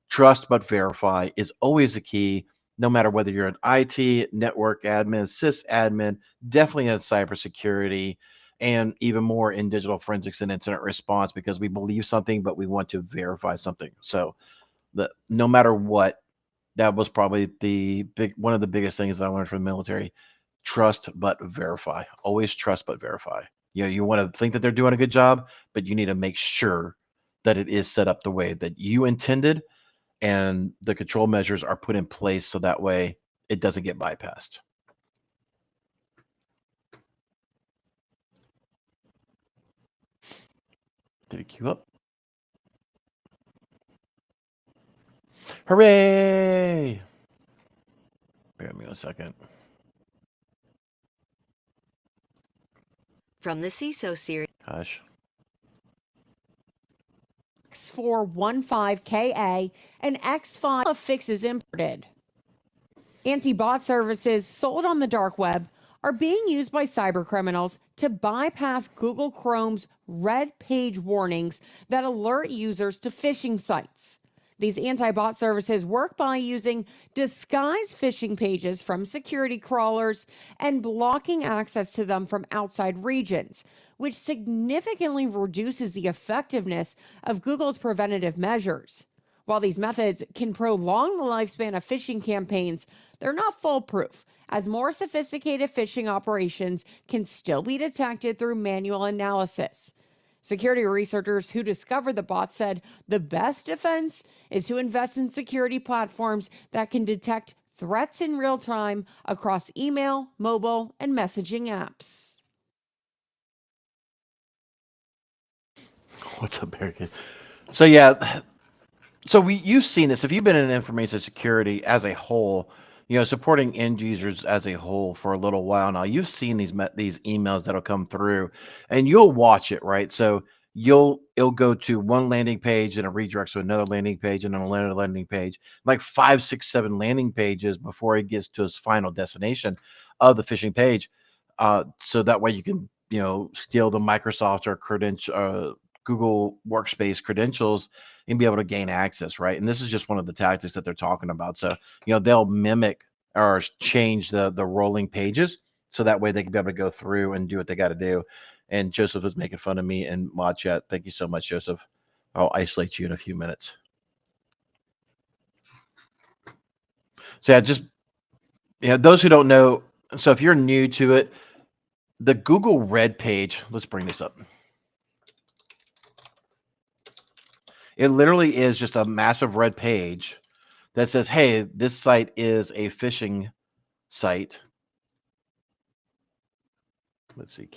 trust but verify is always a key, no matter whether you're an IT, network admin, sysadmin, definitely in cybersecurity, and even more in digital forensics and incident response, because we believe something, but we want to verify something. So no matter what, that was probably one of the biggest things that I learned from the military. Trust but verify. Always trust but verify. You want to think that they're doing a good job, but you need to make sure that it is set up the way that you intended and the control measures are put in place so that way it doesn't get bypassed. Did it queue up? Hooray! Bear with me a second. From the CISO series. Hush. X415KA and X5 fixes imported. Anti-bot services sold on the dark web are being used by cybercriminals to bypass Google Chrome's red page warnings that alert users to phishing sites. These anti-bot services work by using disguised phishing pages from security crawlers and blocking access to them from outside regions, which significantly reduces the effectiveness of Google's preventative measures. While these methods can prolong the lifespan of phishing campaigns, they're not foolproof, as more sophisticated phishing operations can still be detected through manual analysis. Security researchers who discovered the bot said the best defense is to invest in security platforms that can detect threats in real time across email, mobile, and messaging apps. What's up, Barricade? So yeah, so you've seen this. If you've been in information security as a whole, supporting end users as a whole for a little while now, you've seen these emails that'll come through, and you'll watch it, right? So it'll go to one landing page and it redirects to another landing page and then another landing page, like 5, 6, 7 landing pages before it gets to its final destination of the phishing page. So that way you can, steal the Microsoft or Google Workspace credentials and be able to gain access, right? And this is just one of the tactics that they're talking about. So, they'll mimic or change the rolling pages so that way they can be able to go through and do what they got to do. And Joseph is making fun of me in mod chat. Thank you so much, Joseph. I'll isolate you in a few minutes. So yeah, just those who don't know. So if you're new to it, the Google Red page, let's bring this up. It literally is just a massive red page that says, hey, this site is a phishing site. Let's see,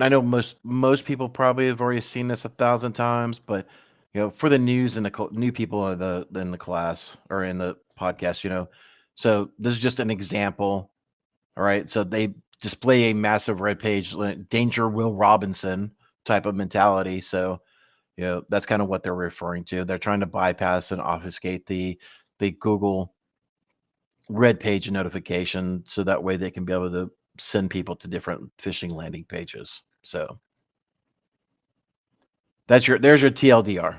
I know most people probably have already seen this 1,000 times, but for the news and the new people in the class or in the podcast, so this is just an example. All right, so they display a massive red page, danger Will Robinson type of mentality. So that's kind of what they're referring to. They're trying to bypass and obfuscate the Google red page notification so that way they can be able to send people to different phishing landing pages. So there's your TLDR.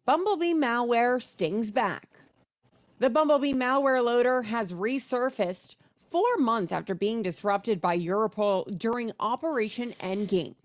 Bumblebee malware stings back. The Bumblebee malware loader has resurfaced 4 months after being disrupted by Europol during Operation Endgame.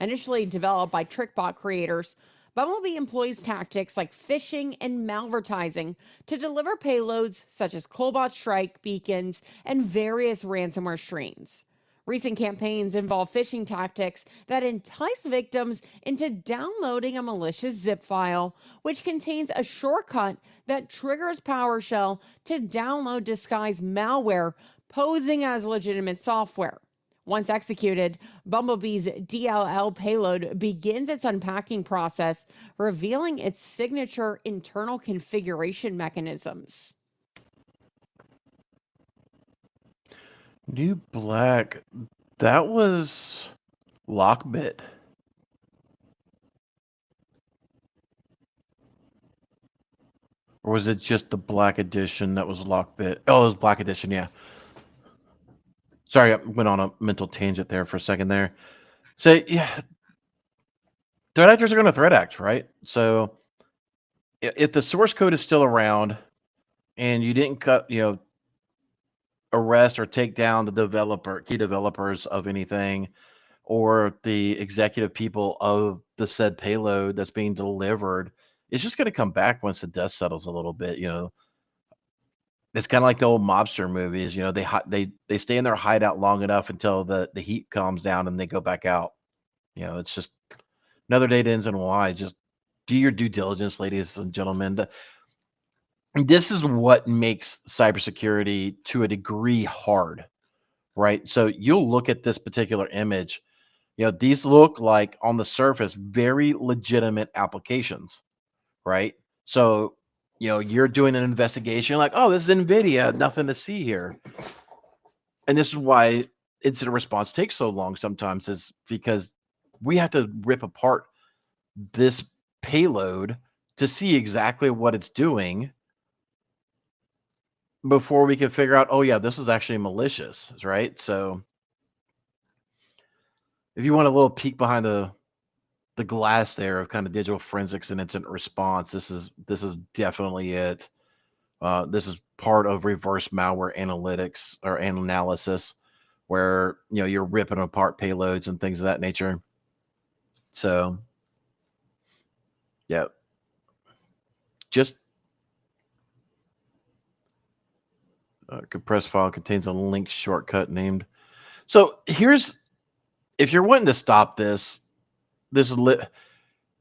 Initially developed by TrickBot creators, Bumblebee employs tactics like phishing and malvertising to deliver payloads such as Cobalt Strike beacons and various ransomware strains. Recent campaigns involve phishing tactics that entice victims into downloading a malicious zip file, which contains a shortcut that triggers PowerShell to download disguised malware posing as legitimate software. Once executed, Bumblebee's DLL payload begins its unpacking process, revealing its signature internal configuration mechanisms. New black, that was Lockbit. Or was it just the black edition that was Lockbit? Oh, it was black edition, yeah. Sorry, I went on a mental tangent there for a second there. So yeah, threat actors are going to threat act, right? So if the source code is still around and you didn't arrest or take down the key developers of anything, or the executive people of the said payload that's being delivered, it's just going to come back once the dust settles a little bit. It's kind of like the old mobster movies. They stay in their hideout long enough until the heat calms down and they go back out. It's just another day to ends and why. Just do your due diligence, ladies and gentlemen. This is what makes cybersecurity to a degree hard, right? So you'll look at this particular image. These look like on the surface very legitimate applications, right? So you're doing an investigation, like, oh, this is NVIDIA, nothing to see here. And this is why incident response takes so long sometimes, is because we have to rip apart this payload to see exactly what it's doing before we can figure out, oh yeah, this is actually malicious, right? So if you want a little peek behind the glass there of kind of digital forensics and incident response, this is definitely it. This is part of reverse malware analytics or analysis, where you're ripping apart payloads and things of that nature. So Yeah. Just compressed file contains a link shortcut named. So here's, if you're wanting to stop this,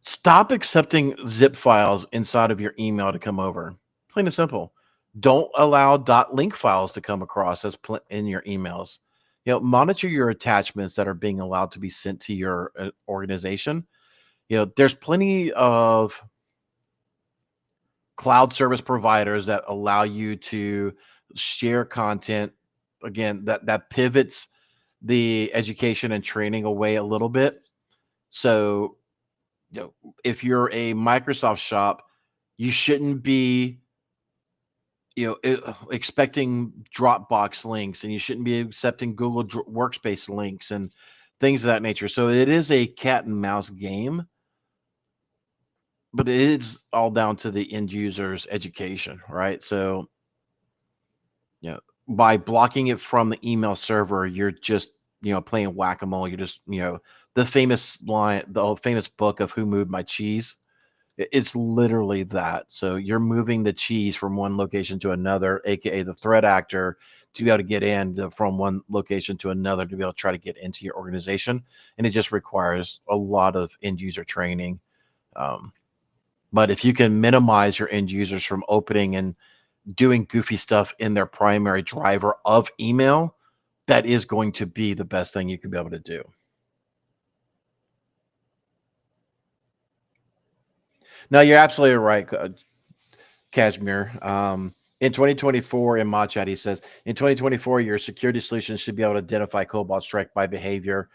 stop accepting zip files inside of your email to come over. Plain and simple. Don't allow .link files to come across as in your emails. Monitor your attachments that are being allowed to be sent to your organization. There's plenty of cloud service providers that allow you to share content. Again, that pivots the education and training away a little bit. So, if you're a Microsoft shop, you shouldn't be, expecting Dropbox links, and you shouldn't be accepting Google Workspace links and things of that nature. So it is a cat and mouse game, but it is all down to the end user's education, right? So, by blocking it from the email server, you're just, playing whack-a-mole. You're just, the famous line, the famous book of Who Moved My Cheese. It's literally that. So you're moving the cheese from one location to another, aka the threat actor, to be able to get in from one location to another to be able to try to get into your organization. And it just requires a lot of end user training. But if you can minimize your end users from opening and doing goofy stuff in their primary driver of email, that is going to be the best thing you can be able to do. No, you're absolutely right, Kashmir. In 2024, in Machat, he says, in 2024, your security solution should be able to identify Cobalt Strike by behavior.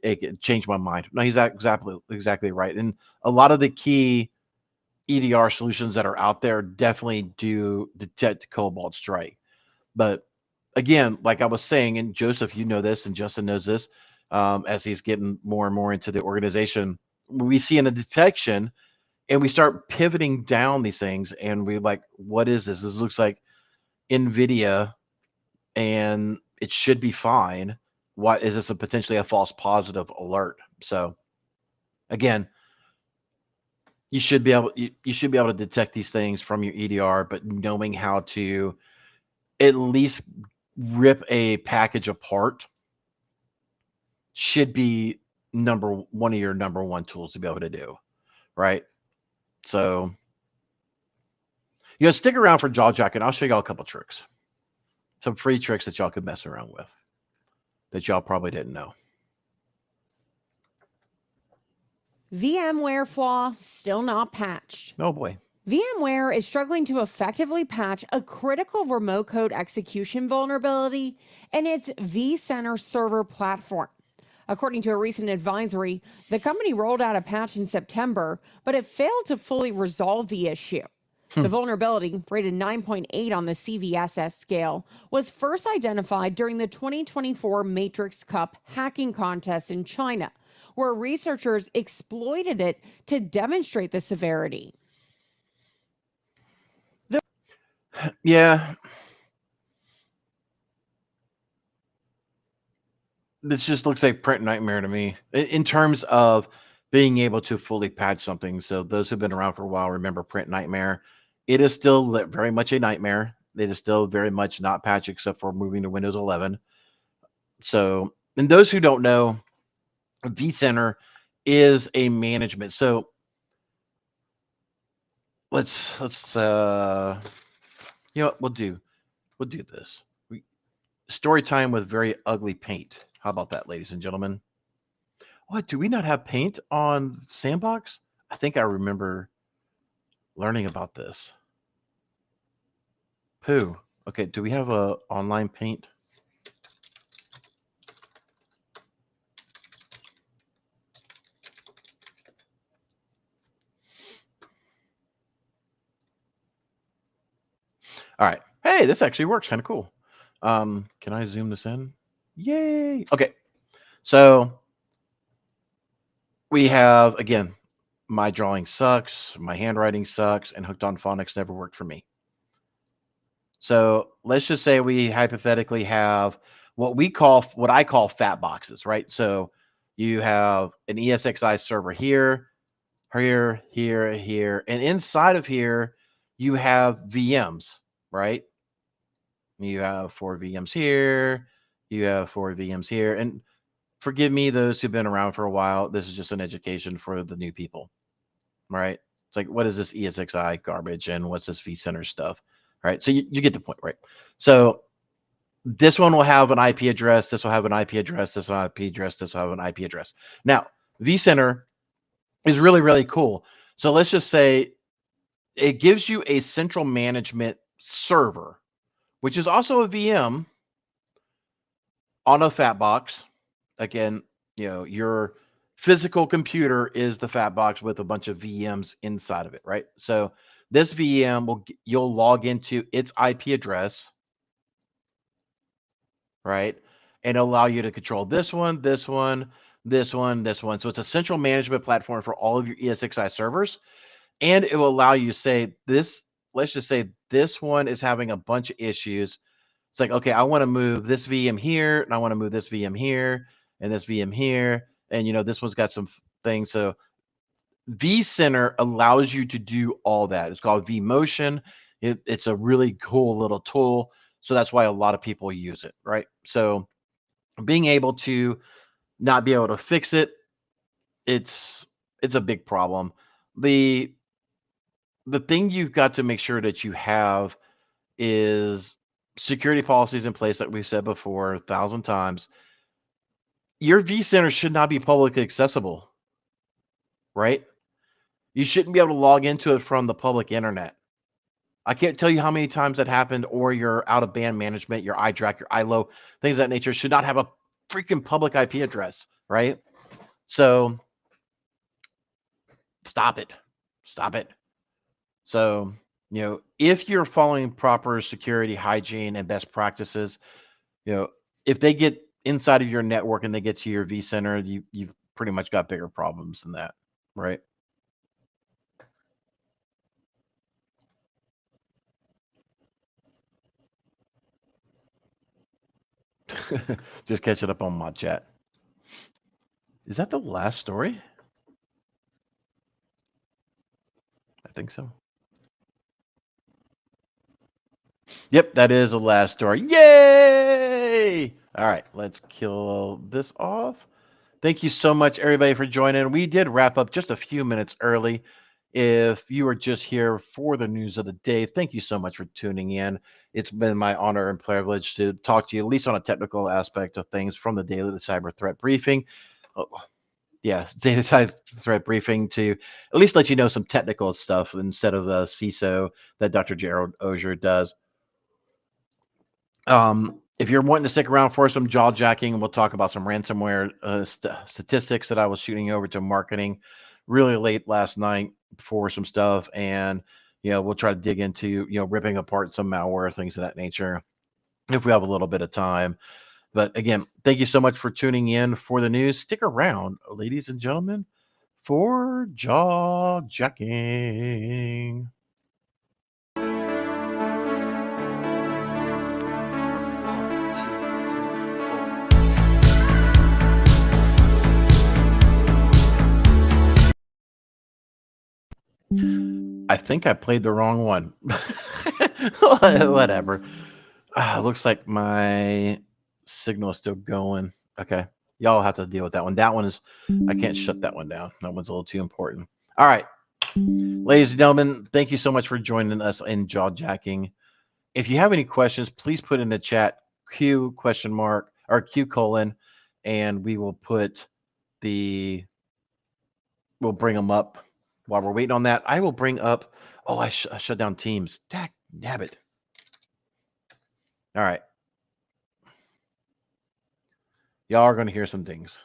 It changed my mind. No, he's exactly right. And a lot of the key EDR solutions that are out there definitely do detect Cobalt Strike. But again, like I was saying, and Joseph, you know this, and Justin knows this, as he's getting more and more into the organization, we see in a detection, and we start pivoting down these things, and we like, what is this? This looks like NVIDIA, and it should be fine. Why is this potentially a false positive alert? So again, you should be able to detect these things from your EDR, but knowing how to at least rip a package apart should be one of your number one tools to be able to do, right? So, stick around for jaw jacking. I'll show y'all a couple tricks, some free tricks that y'all could mess around with that y'all probably didn't know. VMware flaw still not patched. Oh boy. VMware is struggling to effectively patch a critical remote code execution vulnerability in its vCenter server platform. According to a recent advisory, the company rolled out a patch in September, but it failed to fully resolve the issue. The vulnerability, rated 9.8 on the CVSS scale, was first identified during the 2024 Matrix Cup hacking contest in China, where researchers exploited it to demonstrate the severity. Yeah. This just looks like print nightmare to me in terms of being able to fully patch something. So those who've been around for a while remember print nightmare. It is still very much a nightmare. It is still very much not patched except for moving to Windows 11. So, and those who don't know, vCenter is a management. So let's what we'll do this. Story time with very ugly paint. How about that, ladies and gentlemen? What, do we not have paint on Sandbox? I think I remember learning about this. Pooh. Okay, do we have a online paint? All right. Hey, this actually works. Kind of cool. Can I zoom this in? Yay. Okay. So we have, again, my drawing sucks, my handwriting sucks, and hooked on phonics never worked for me. So let's just say we hypothetically have what I call fat boxes, right? So you have an ESXi server here, here, here, here. And inside of here, you have VMs, right? You have 4 VMs here. You have 4 VMs here. And forgive me, those who've been around for a while, this is just an education for the new people, right? It's like, what is this ESXi garbage and what's this vCenter stuff, right? So you get the point, right? So this one will have an IP address. This will have an IP address. This will have an IP address. This will have an IP address. Now, vCenter is really, really cool. So let's just say it gives you a central management server, which is also a VM on a fat box. Again, your physical computer is the fat box with a bunch of VMs inside of it, right? So this VM you'll log into its IP address, right? And it'll allow you to control this one, this one, this one, this one. So it's a central management platform for all of your ESXi servers. And it will allow you to say this, let's just say this one is having a bunch of issues. It's like, okay, I want to move this VM here, and I want to move this VM here, and this VM here. And, this one's got some things. So vCenter allows you to do all that. It's called vMotion. It's a really cool little tool. So that's why a lot of people use it, right? So being able to not be able to fix it, it's a big problem. The thing you've got to make sure that you have is security policies in place, like we've said before 1,000 times. Your vCenter should not be publicly accessible, right? You shouldn't be able to log into it from the public internet. I can't tell you how many times that happened, or your out-of-band management, your iDRAC, your ILO, things of that nature should not have a freaking public IP address, right? So stop it. Stop it. So, if you're following proper security, hygiene, and best practices, if they get inside of your network and they get to your vCenter, you've pretty much got bigger problems than that, right? Just catching up on my chat. Is that the last story? I think so. Yep, that is the last story. Yay! All right, let's kill this off. Thank you so much, everybody, for joining. We did wrap up just a few minutes early. If you are just here for the news of the day, thank you so much for tuning in. It's been my honor and privilege to talk to you, at least on a technical aspect of things, from the daily cyber threat briefing. Daily cyber threat briefing, to at least let you know some technical stuff instead of the CISO that Dr. Gerald Auger does. If you're wanting to stick around for some jaw jacking, we'll talk about some ransomware statistics that I was shooting over to marketing really late last night for some stuff. And, we'll try to dig into, ripping apart some malware, things of that nature, if we have a little bit of time. But again, thank you so much for tuning in for the news. Stick around, ladies and gentlemen, for jaw jacking. I think I played the wrong one. Whatever. Looks like my signal is still going. Okay. Y'all have to deal with that one. That one is, I can't shut that one down. That one's a little too important. All right. Ladies and gentlemen, thank you so much for joining us in jaw jacking. If you have any questions, please put in the chat Q ? Or Q : and we will we'll bring them up. While we're waiting on that, I will bring up, I shut down Teams. Dak nabbit. All right. Y'all are going to hear some things.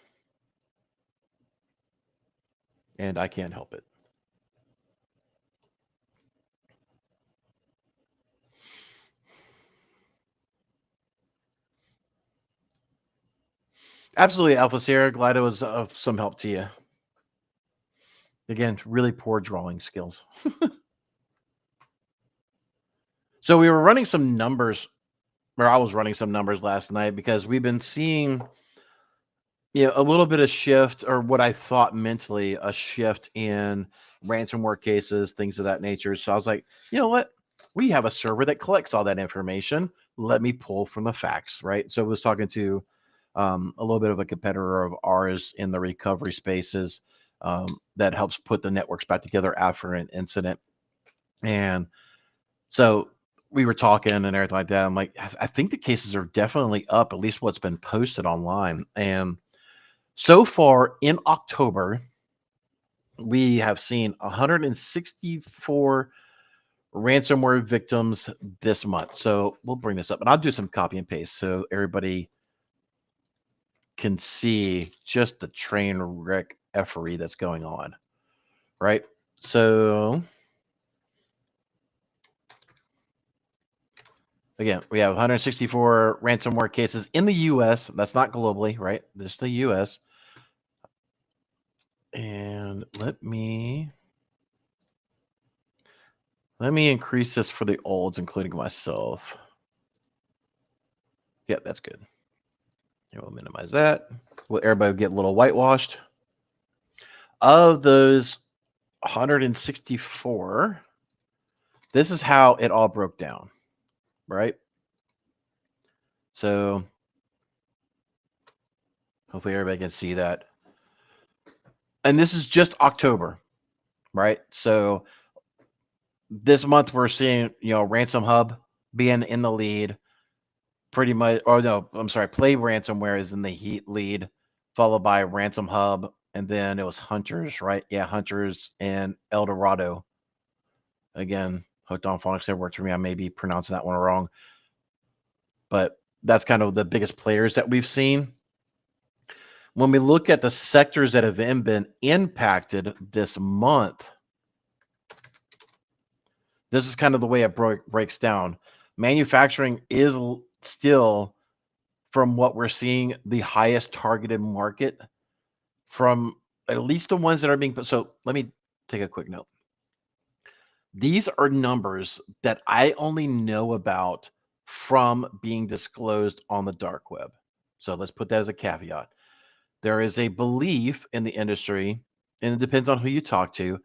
And I can't help it. Absolutely, Alpha Sierra. Glad it was of some help to you. Again, really poor drawing skills. So we were running some numbers, or I was running some numbers last night, because we've been seeing a little bit of shift, or what I thought mentally a shift in ransomware cases, things of that nature. So I was like, you know what? We have a server that collects all that information. Let me pull from the facts, right? So I was talking to a little bit of a competitor of ours in the recovery spaces that helps put the networks back together after an incident. And so we were talking and everything like that. I'm like, I think the cases are definitely up, at least what's been posted online. And so far in October, we have seen 164 ransomware victims this month. So we'll bring this up, and I'll do some copy and paste so everybody can see just the train wreck effery that's going on, right? So again, we have 164 ransomware cases in the US. That's not globally, right? Just the US. And let me increase this for the olds, including myself. Yeah, that's good. We'll minimize that. Will everybody get a little whitewashed? Of those 164, this is how it all broke down, right? So hopefully everybody can see that. And this is just October, right? So this month we're seeing, Ransom Hub being in the lead. Pretty much, or no, I'm sorry, Play Ransomware is in the lead, followed by Ransom Hub, and then it was Hunters, right? Yeah, Hunters and El Dorado. Again, Hooked on Phonics never worked for me. I may be pronouncing that one wrong, but that's kind of the biggest players that we've seen. When we look at the sectors that have been impacted this month, this is kind of the way it breaks down. Manufacturing is still, from what we're seeing, the highest targeted market from at least the ones that are being put. So let me take a quick note. These are numbers that I only know about from being disclosed on the dark web. So let's put that as a caveat. There is a belief in the industry, and it depends on who you talk to.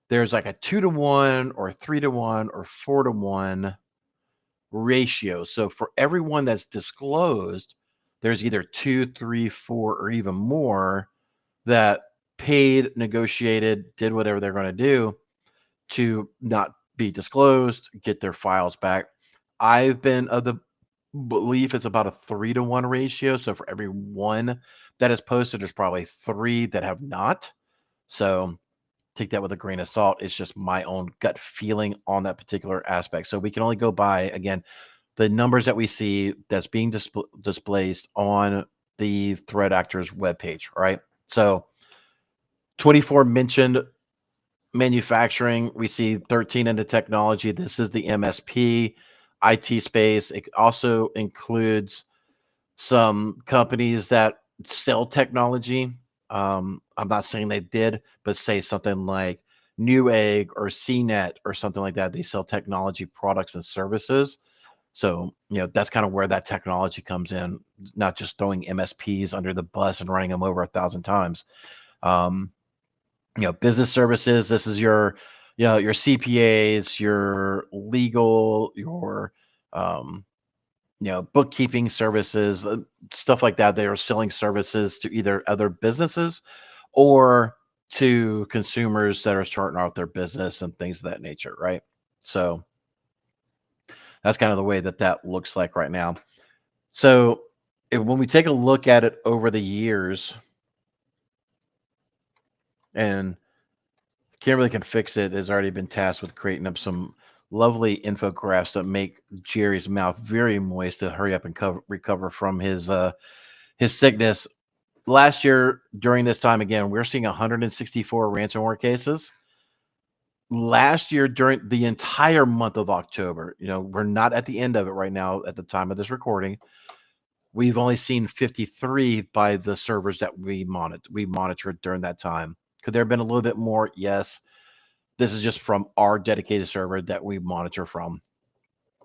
There's like a 2-to-1 or 3-to-1 or 4-to-1 ratio. So for everyone that's disclosed, there's either 2, 3, 4, or even more that paid, negotiated, did whatever they're going to do to not be disclosed, get their files back. I've been of the belief it's about a 3-to-1 ratio. So for every one that is posted, there's probably 3 that have not. So take that with a grain of salt. It's just my own gut feeling on that particular aspect. So we can only go by, again, the numbers that we see that's being displaced on the threat actors webpage, right? So 24 mentioned manufacturing. We see 13 into technology. This is the MSP IT space. It also includes some companies that sell technology. I'm not saying they did, but say something like Newegg or CNET or something like that. They sell technology products and services. So, that's kind of where that technology comes in, not just throwing MSPs under the bus and running them over 1,000 times. Business services, this is your CPAs, your legal, your, bookkeeping services, stuff like that. They are selling services to either other businesses or to consumers that are starting out their business and things of that nature, right? So that's kind of the way that looks like right now. So when we take a look at it over the years, and Kimberly can fix it, has already been tasked with creating up some lovely infographics that make Jerry's mouth very moist to hurry up and recover from his sickness. Last year during this time, again, we're seeing 164 ransomware cases. Last year during the entire month of October, we're not at the end of it right now at the time of this recording. We've only seen 53 by the servers that we monitored during that time. Could there have been a little bit more? Yes. This is just from our dedicated server that we monitor from.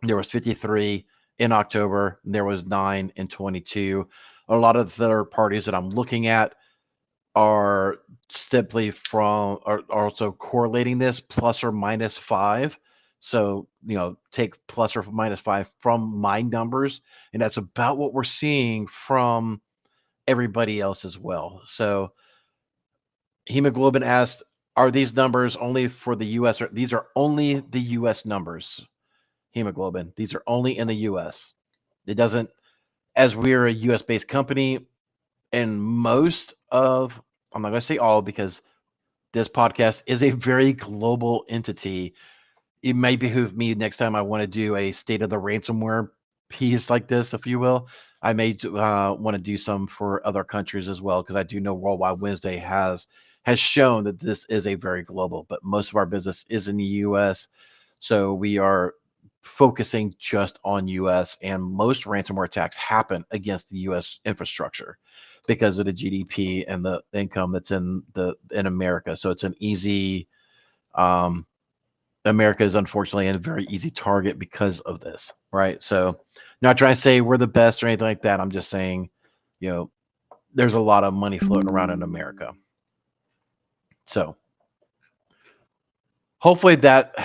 There was 53 in October. There was 9 in 22. A lot of the third parties that I'm looking at are simply are also correlating this plus or minus 5. So, take plus or minus 5 from my numbers, and that's about what we're seeing from everybody else as well. So, Hemoglobin asked, are these numbers only for the US, or these are only the US numbers? Hemoglobin, these are only in the US. It doesn't, as we're a US based company, and most of, I'm not going to say all because this podcast is a very global entity. It might behoove me next time I want to do a state of the ransomware piece like this, if you will. I may want to do some for other countries as well, because I do know Worldwide Wednesday has shown that this is a very global, but most of our business is in the US. So we are focusing just on US, and most ransomware attacks happen against the US infrastructure because of the GDP and the income that's in America. So it's an easy, America is unfortunately a very easy target because of this, right? So not trying to say we're the best or anything like that. I'm just saying, there's a lot of money floating around in America. So hopefully that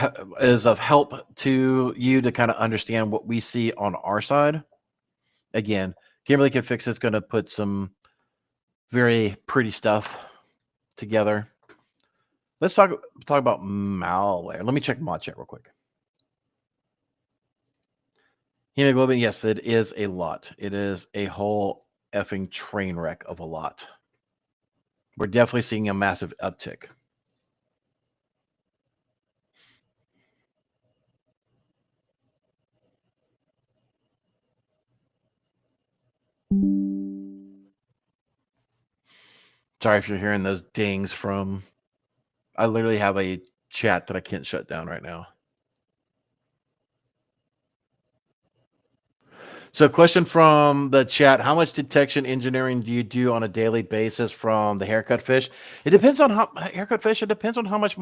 is of help to you to kind of understand what we see on our side. Again, Kimberly Can Fix is going to put some very pretty stuff together. Let's talk about malware. Let me check mod chat real quick. Hemoglobin, yes, it is a lot. It is a whole effing train wreck of a lot. We're definitely seeing a massive uptick. Sorry if you're hearing those dings from, I literally have a chat that I can't shut down right now. So question from the chat, how much detection engineering do you do on a daily basis from the haircut fish? It depends on how much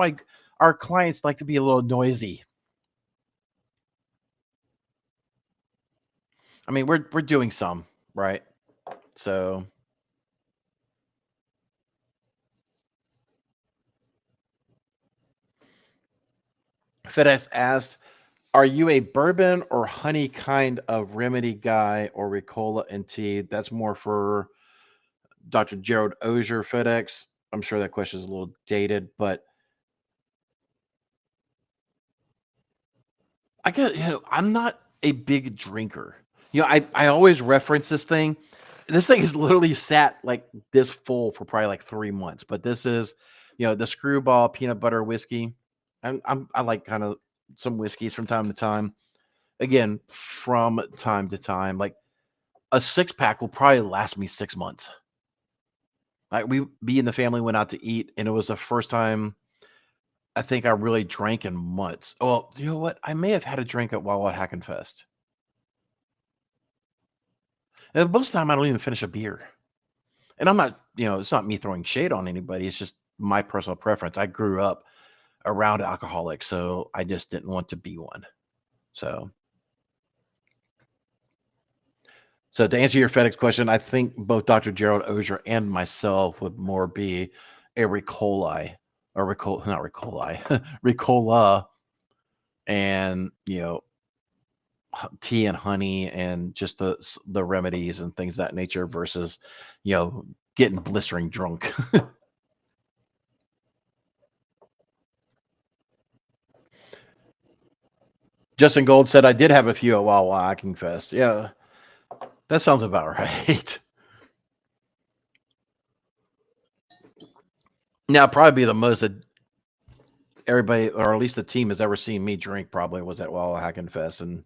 our clients like to be a little noisy. I mean, we're doing some, right? So FedEx asked, are you a bourbon or honey kind of remedy guy or Ricola and tea? That's more for Dr. Gerald Auger, FedEx. I'm sure that question is a little dated, but I'm not a big drinker. I always reference this thing. This thing is literally sat like this full for probably like 3 months, but this is, the Screwball peanut butter whiskey. I like kind of some whiskeys from time to time. Again, from time to time, like a 6-pack will probably last me 6 months. Like me and the family went out to eat, and it was the first time I think I really drank in months. Well, you know what? I may have had a drink at Wawa Hackenfest. And most of the time, I don't even finish a beer. And I'm not, it's not me throwing shade on anybody. It's just my personal preference. I grew up around alcoholics, so I just didn't want to be one. So to answer your FedEx question, I think both Dr. Gerald Auger and myself would more be a Ricola, not Ricola, Ricola, and tea and honey and just the remedies and things of that nature versus getting blistering drunk. Justin Gold said I did have a few at Wawa Hacking Fest. Yeah, that sounds about right. Now, probably be the most that everybody, or at least the team, has ever seen me drink. Probably was at Wawa Hacking Fest, and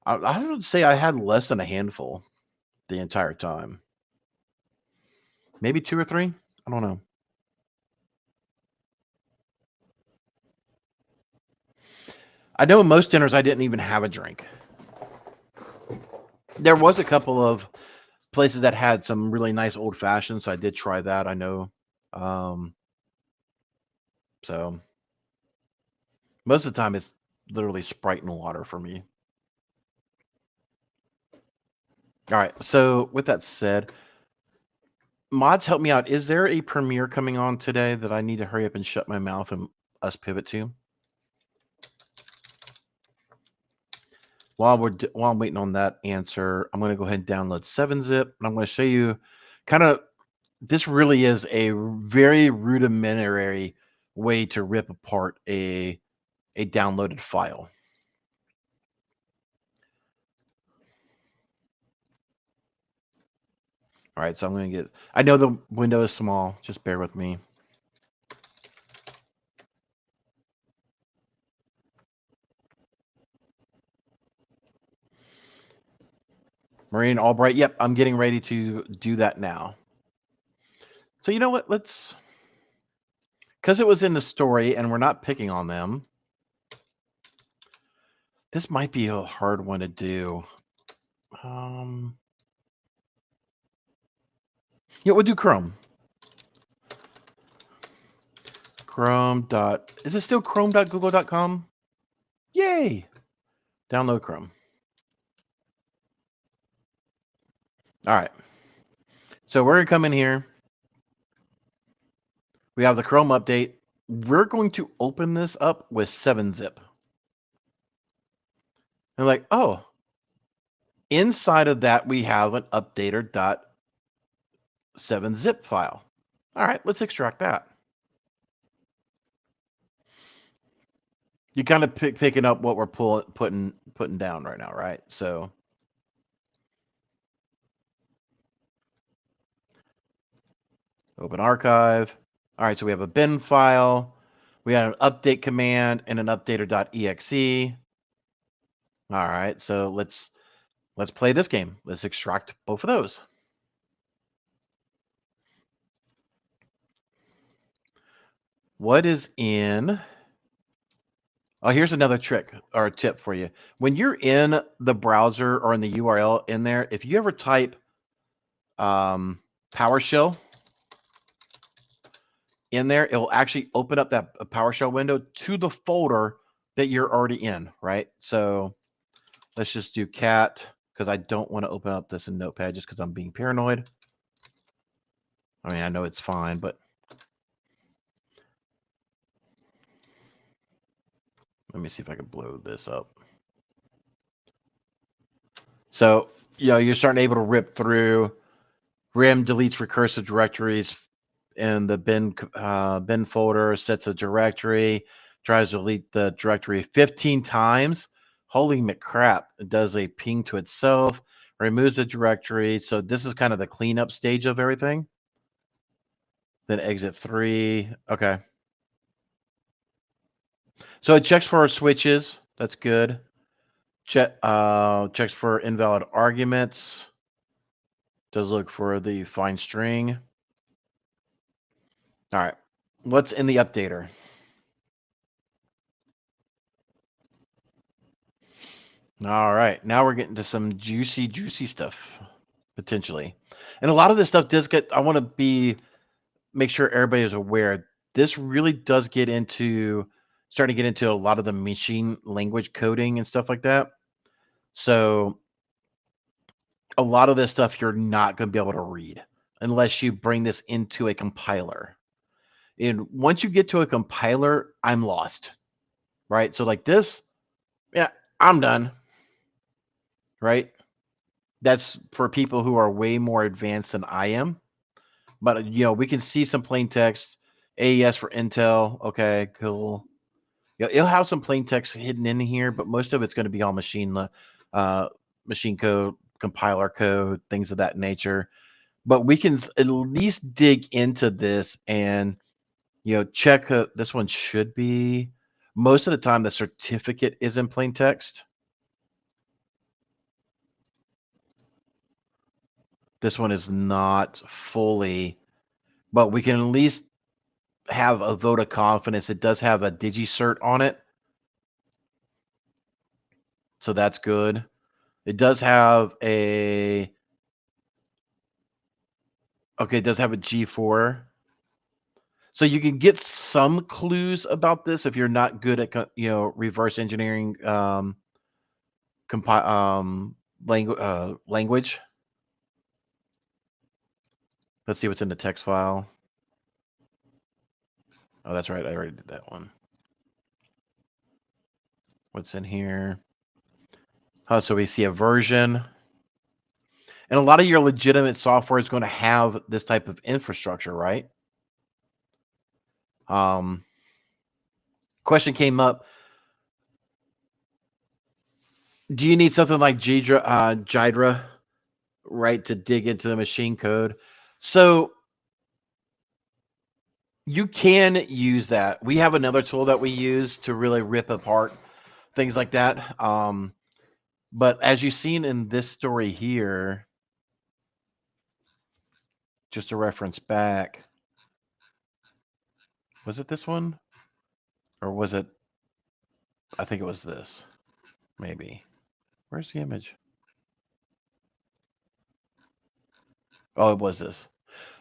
I would say I had less than a handful the entire time. Maybe 2 or 3. I don't know. I know most dinners I didn't even have a drink. There was a couple of places that had some really nice old fashions, so I did try that. I know. So most of the time it's literally Sprite and water for me. All right. So with that said, mods, help me out. Is there a premiere coming on today that I need to hurry up and shut my mouth and us pivot to? While I'm waiting on that answer, I'm going to go ahead and download 7-zip, and I'm going to show you kind of, this really is a very rudimentary way to rip apart a downloaded file. All right, so I'm going to get, I know the window is small, just bear with me. Marine Albright, yep, I'm getting ready to do that now. So you know what, let's, because it was in the story and we're not picking on them, this might be a hard one to do. Yeah, we'll do Chrome. Is it still chrome.google.com? Yay! Download Chrome. All right. So we're going to come in here. We have the Chrome update. We're going to open this up with 7-zip. And like, oh, inside of that, we have an updater.7-zip file. All right, let's extract that. You're kind of picking up what we're putting down right now, right? So open archive. All right, so we have a bin file. We have an update command and an updater.exe. All right, so let's play this game. Let's extract both of those. What is in? Oh, here's another trick or a tip for you. When you're in the browser or in the URL in there, if you ever type PowerShell in there, it'll actually open up that PowerShell window to the folder that you're already in, right? So let's just do cat, because I don't want to open up this in Notepad just because I'm being paranoid. I mean, I know it's fine, but let me see if I can blow this up. So, you know, you're starting able to rip through. RIM deletes recursive directories in the bin folder, sets a directory, tries to delete the directory 15 times. Holy McCrap. It does a ping to itself, removes the directory. So this is kind of the cleanup stage of everything. Then exit 3. Okay. So it checks for switches. That's good. Checks for invalid arguments. Does look for the fine string. All right. What's in the updater? All right. Now we're getting to some juicy stuff, potentially. And a lot of this stuff does get, I want to make sure everybody is aware. This really does starting to get into a lot of the machine language coding and stuff like that. So a lot of this stuff you're not going to be able to read unless you bring this into a compiler. And once you get to a compiler, I'm lost, right? So like this, yeah, I'm done, right? That's for people who are way more advanced than I am. But, you know, we can see some plain text, AES for Intel. Okay, cool. It'll have some plain text hidden in here, but most of it's going to be all machine code, compiler code, things of that nature. But we can at least dig into this and, you know, check. This one should be, most of the time, the certificate is in plain text. This one is not fully, but we can at least have a vote of confidence. It does have a DigiCert on it. So that's good. It does have it does have a G4. So you can get some clues about this if you're not good at, you know, reverse engineering language. Let's see what's in the text file. Oh, that's right. I already did that one. What's in here? Oh, so we see a version. And a lot of your legitimate software is going to have this type of infrastructure, right? Question came up. Do you need something like Gydra, right, to dig into the machine code? So you can use that. We have another tool that we use to really rip apart things like that. But as you've seen in this story here, just to reference back, was it this one? Or was it, I think it was this, maybe. Where's the image? Oh, it was this.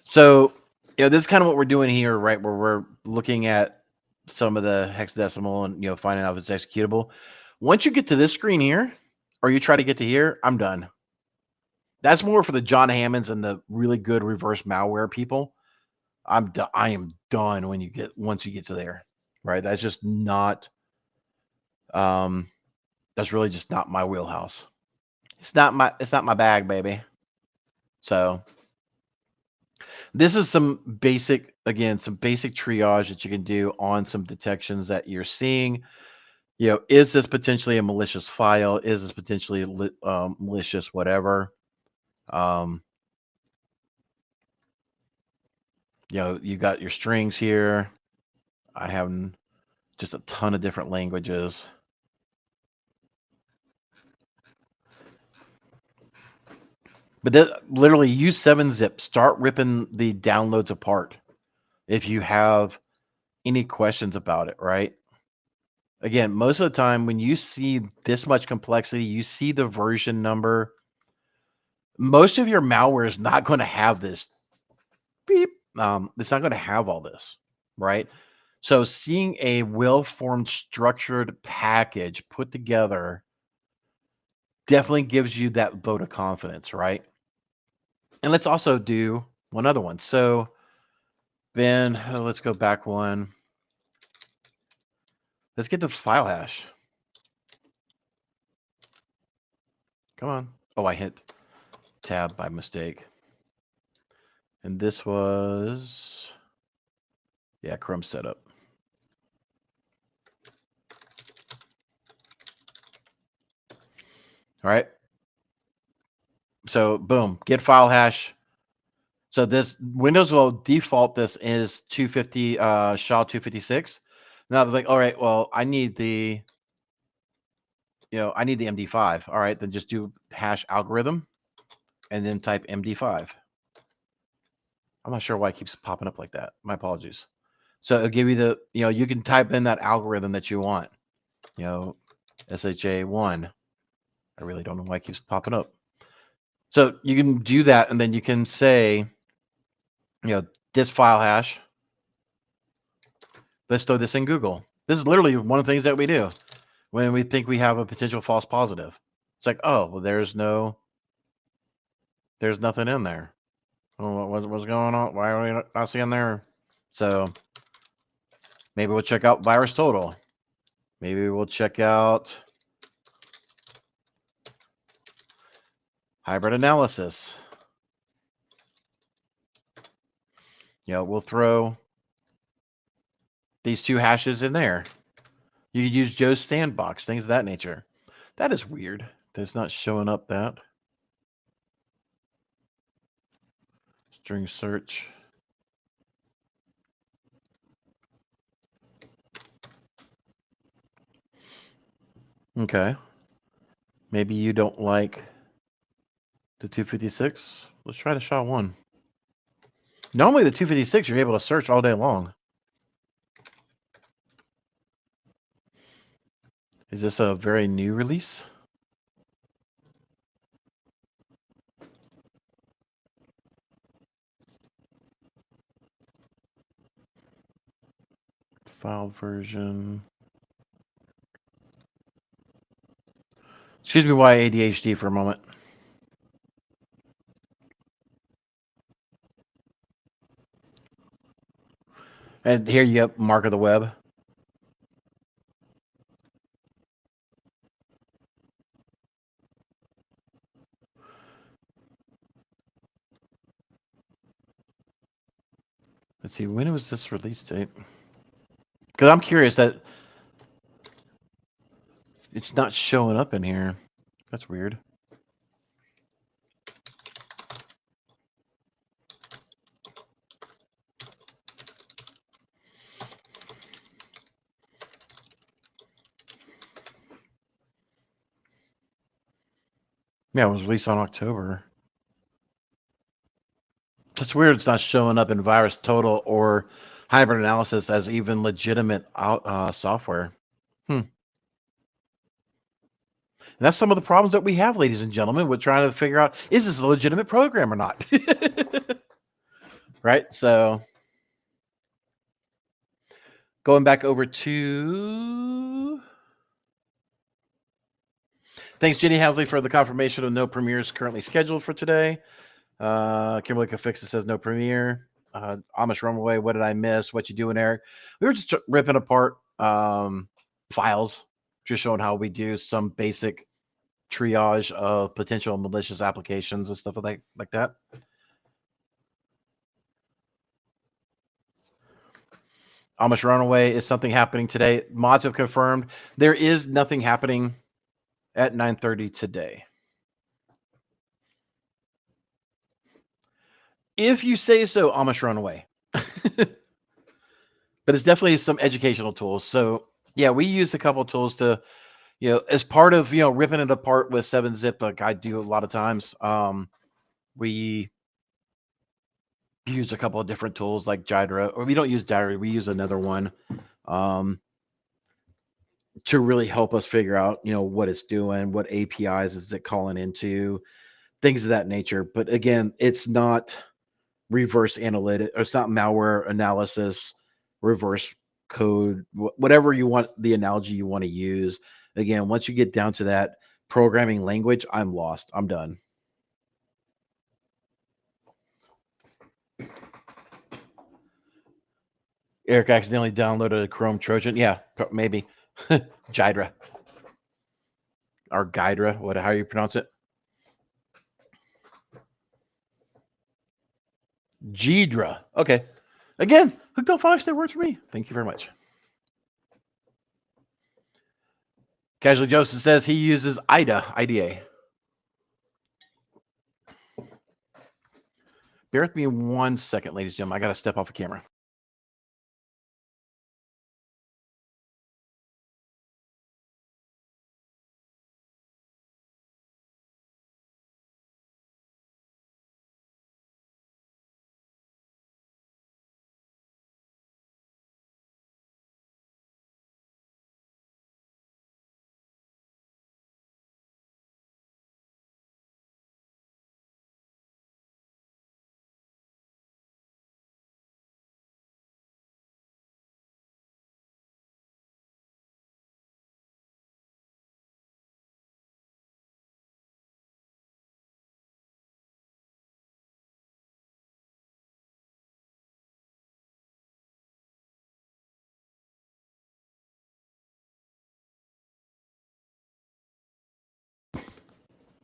So, this is kind of what we're doing here, right? Where we're looking at some of the hexadecimal and, finding out if it's executable. Once you get to this screen here, or you try to get to here, I'm done. That's more for the John Hammonds and the really good reverse malware people. I am done once you get to there, right? That's just not, that's really just not my wheelhouse. It's not my bag, baby. So this is some basic triage that you can do on some detections that you're seeing. Is this potentially a malicious file? Is this potentially malicious, whatever? You got your strings here. I have just a ton of different languages. But literally use 7-zip. Start ripping the downloads apart if you have any questions about it, right? Again, most of the time when you see this much complexity, you see the version number. Most of your malware is not going to have this beep. It's not going to have all this, right? So seeing a well-formed, structured package put together definitely gives you that vote of confidence, right? And let's also do one other one. So Ben, let's go back one. Let's get the file hash. Come on. Oh, I hit tab by mistake. And this was, yeah, Chrome setup. All right. So boom, get file hash. So this Windows will default this as 250 SHA-256. Now they're like, all right, well, I need the MD5. All right, then just do hash algorithm and then type MD5. I'm not sure why it keeps popping up like that. My apologies. So it'll give you the, you can type in that algorithm that you want. SHA1. I really don't know why it keeps popping up. So you can do that, and then you can say, this file hash. Let's throw this in Google. This is literally one of the things that we do when we think we have a potential false positive. It's like, oh, well, there's nothing in there. Oh, what's going on? Why are we not seeing there? So maybe we'll check out virus total. Maybe we'll check out hybrid analysis. We'll throw these two hashes in there. You could use Joe's sandbox, things of that nature. That is weird. That's not showing up that. String search. Okay. Maybe you don't like the 256. Let's try the SHA-1. Normally the 256 you're able to search all day long. Is this a very new release? File version. Excuse me why ADHD for a moment. And here you have mark of the web. Let's see, when was this release date? Because I'm curious that it's not showing up in here. That's weird. Yeah, it was released on October. It's weird it's not showing up in Virus Total or Hybrid Analysis as even legitimate software. And that's some of the problems that we have, ladies and gentlemen, with trying to figure out, is this a legitimate program or not? Right? So going back over to... Thanks, Jenny Housley, for the confirmation of no premieres currently scheduled for today. Kimberly Kafix says no premiere. Amish Runaway, what did I miss? What you doing, Eric? We were just ripping apart files, just showing how we do some basic triage of potential malicious applications and stuff like that. Amish Runaway, is something happening today? Mods have confirmed there is nothing happening at 9:30 today. If you say so, Amish Runaway. But it's definitely some educational tools. So yeah, we use a couple of tools to, as part of, ripping it apart with 7-zip, like I do a lot of times. We use a couple of different tools like Jydra, or we don't use Jydra, we use another one to really help us figure out, what it's doing, what APIs is it calling into, things of that nature. But again, it's not reverse analytic, or it's not malware analysis, reverse code, whatever you want, the analogy you want to use. Again, once you get down to that programming language, I'm lost. I'm done. Eric accidentally downloaded a Chrome Trojan. Yeah, maybe. Jydra. Or Gydra, how you pronounce it? Gydra. Okay. Again, Hooked on Phonics, that works for me. Thank you very much. Casually Joseph says he uses IDA. Bear with me 1 second, ladies and gentlemen. I got to step off the camera.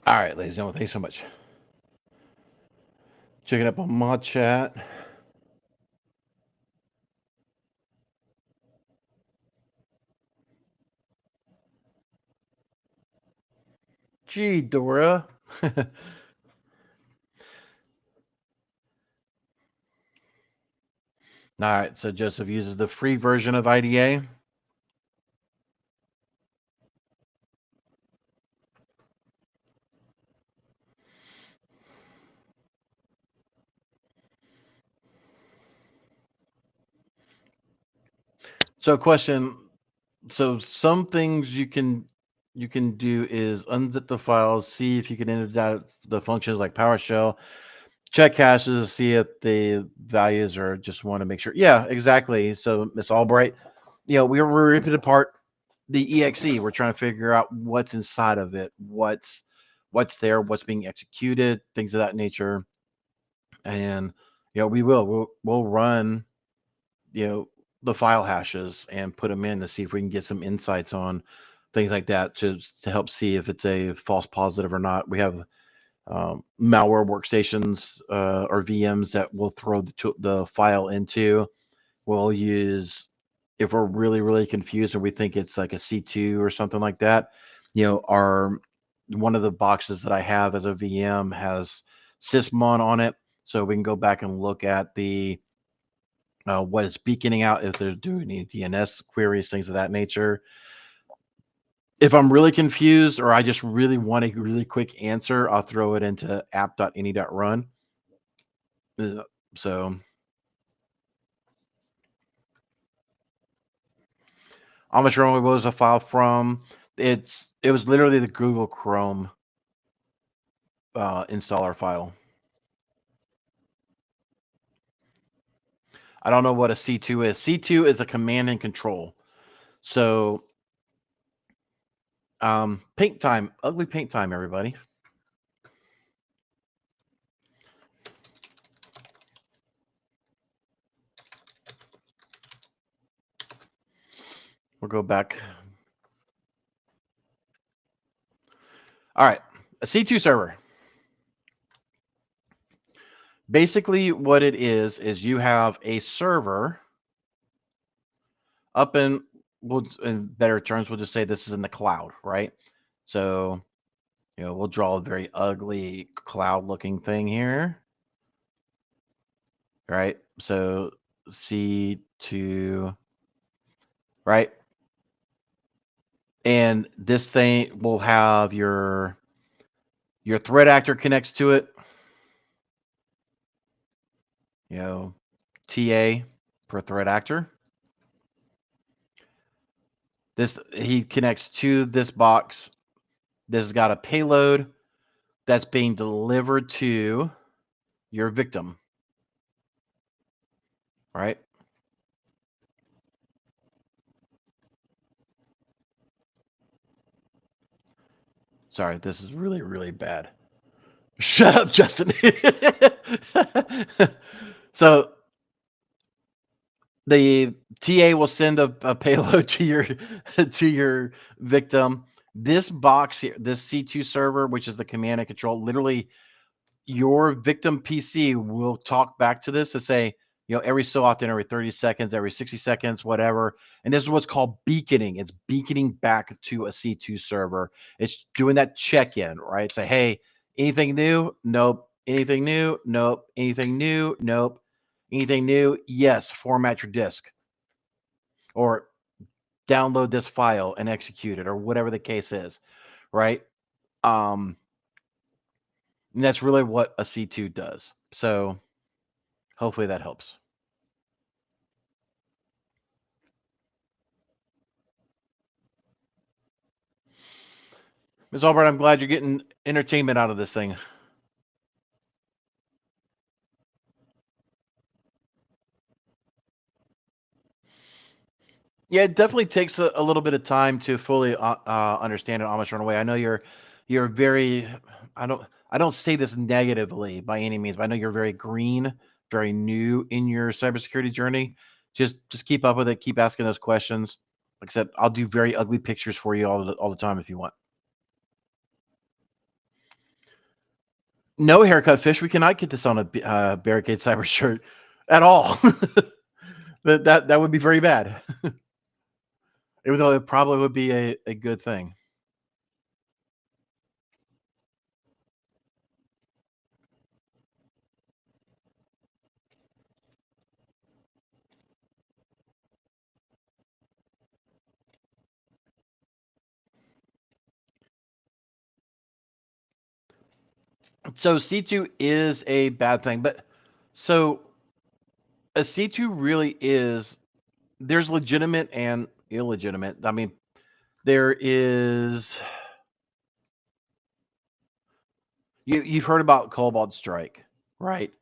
All right, ladies and gentlemen, thanks so much. Checking up on mod chat. Gee, Dora. All right, so Joseph uses the free version of IDA. So question, so some things you can do is unzip the files, see if you can enter out the functions like PowerShell, check caches, see if the values are, just want to make sure. Yeah, exactly. So Miss Albright, we're ripping apart the EXE. We're trying to figure out what's inside of it, what's there, what's being executed, things of that nature. And we'll run, the file hashes and put them in to see if we can get some insights on things like that to help see if it's a false positive or not. We have malware workstations or VMs that we'll throw the file into. We'll use, if we're really confused and we think it's like a C2 or something like that, one of the boxes that I have as a VM has sysmon on it, so we can go back and look at the what it's beaconing out, if they're doing any DNS queries, things of that nature. If I'm really confused or I just really want a really quick answer, I'll throw it into app.any.run. So how much runway was a file from? It was literally the Google Chrome installer file. I don't know what a C2 is. C2 is a command and control. So paint time, ugly paint time, everybody. We'll go back. All right, a C2 server. Basically, what it is you have a server up in better terms, we'll just say this is in the cloud, right? So, we'll draw a very ugly cloud-looking thing here, right? So C2, right? And this thing will have your threat actor connects to it. TA for threat actor. He connects to this box. This has got a payload that's being delivered to your victim, right? Sorry, this is really bad. Shut up, Justin. So the TA will send a payload to your victim. This box here, this C2 server, which is the command and control, literally your victim PC will talk back to this to say, every so often, every 30 seconds, every 60 seconds, whatever. And this is what's called beaconing. It's beaconing back to a C2 server. It's doing that check-in, right? Say, hey, anything new? Nope. Anything new? Nope. Anything new? Nope. Anything new? Yes. Format your disk. Or download this file and execute it, or whatever the case is, right? And that's really what a C2 does. So hopefully that helps. Ms. Albert, I'm glad you're getting entertainment out of this thing. Yeah, it definitely takes a little bit of time to fully understand an Amish runaway. I know you're very, I don't say this negatively by any means, but I know you're very green, very new in your cybersecurity journey. Just keep up with it. Keep asking those questions. Like I said, I'll do very ugly pictures for you all the time if you want. No, haircut fish. We cannot get this on a Barricade Cyber shirt at all. that would be very bad. Even though it probably would be a good thing. So C2 is a bad thing, but so a C2 really is, there's legitimate and illegitimate. I mean, there is, you've heard about Cobalt Strike, right?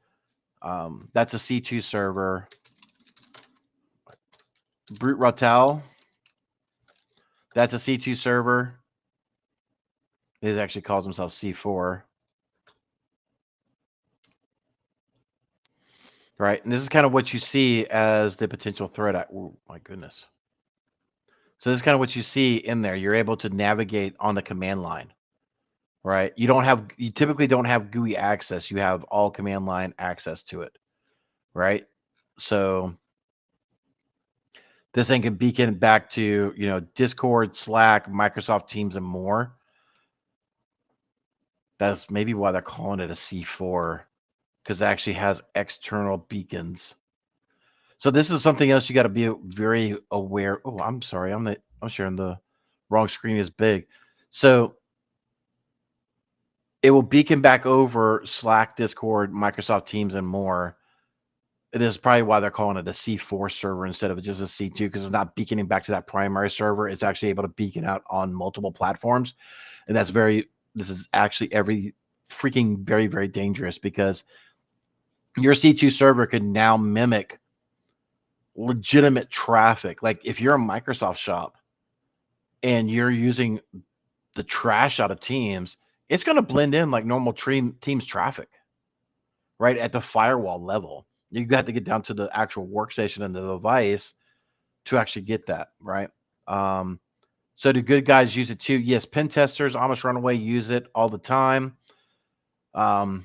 That's a C2 server. Brute Rotel, that's a C2 server. It actually calls himself C4. right? And this is kind of what you see as the potential threat. Oh my goodness. So this is kind of what you see in there. You're able to navigate on the command line, right? You typically don't have GUI access. You have all command line access to it, right? So this thing can beacon back to, Discord, Slack, Microsoft Teams, and more. That's maybe why they're calling it a C4, because it actually has external beacons. So this is something else you got to be very aware. Oh, I'm sorry. I'm sharing the wrong screen is big. So it will beacon back over Slack, Discord, Microsoft Teams, and more. It is probably why they're calling it a C4 server instead of just a C2, because it's not beaconing back to that primary server. It's actually able to beacon out on multiple platforms. And this is actually very, very dangerous, because your C2 server could now mimic legitimate traffic. Like if you're a Microsoft shop and you're using the trash out of Teams, it's going to blend in like normal Teams traffic, right at the firewall level. You have to get down to the actual workstation and the device to actually get that, right? So do good guys use it too? Yes, pen testers, Honest Runaway use it all the time. Now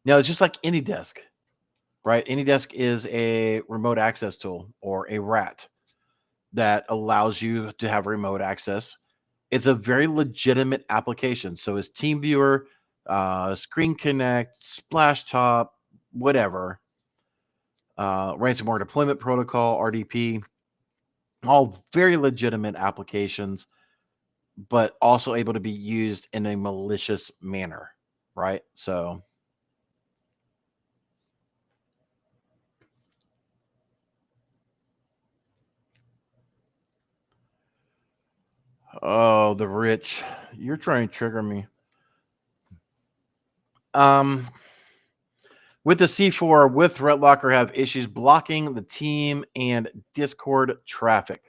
it's just like AnyDesk, right? AnyDesk is a remote access tool, or a RAT, that allows you to have remote access. It's a very legitimate application. So is TeamViewer, Screen Connect, Splashtop, whatever, Ransomware Deployment Protocol, RDP, all very legitimate applications, but also able to be used in a malicious manner, right? So oh, the rich, you're trying to trigger me. With the C4, with ThreatLocker, have issues blocking the team and Discord traffic.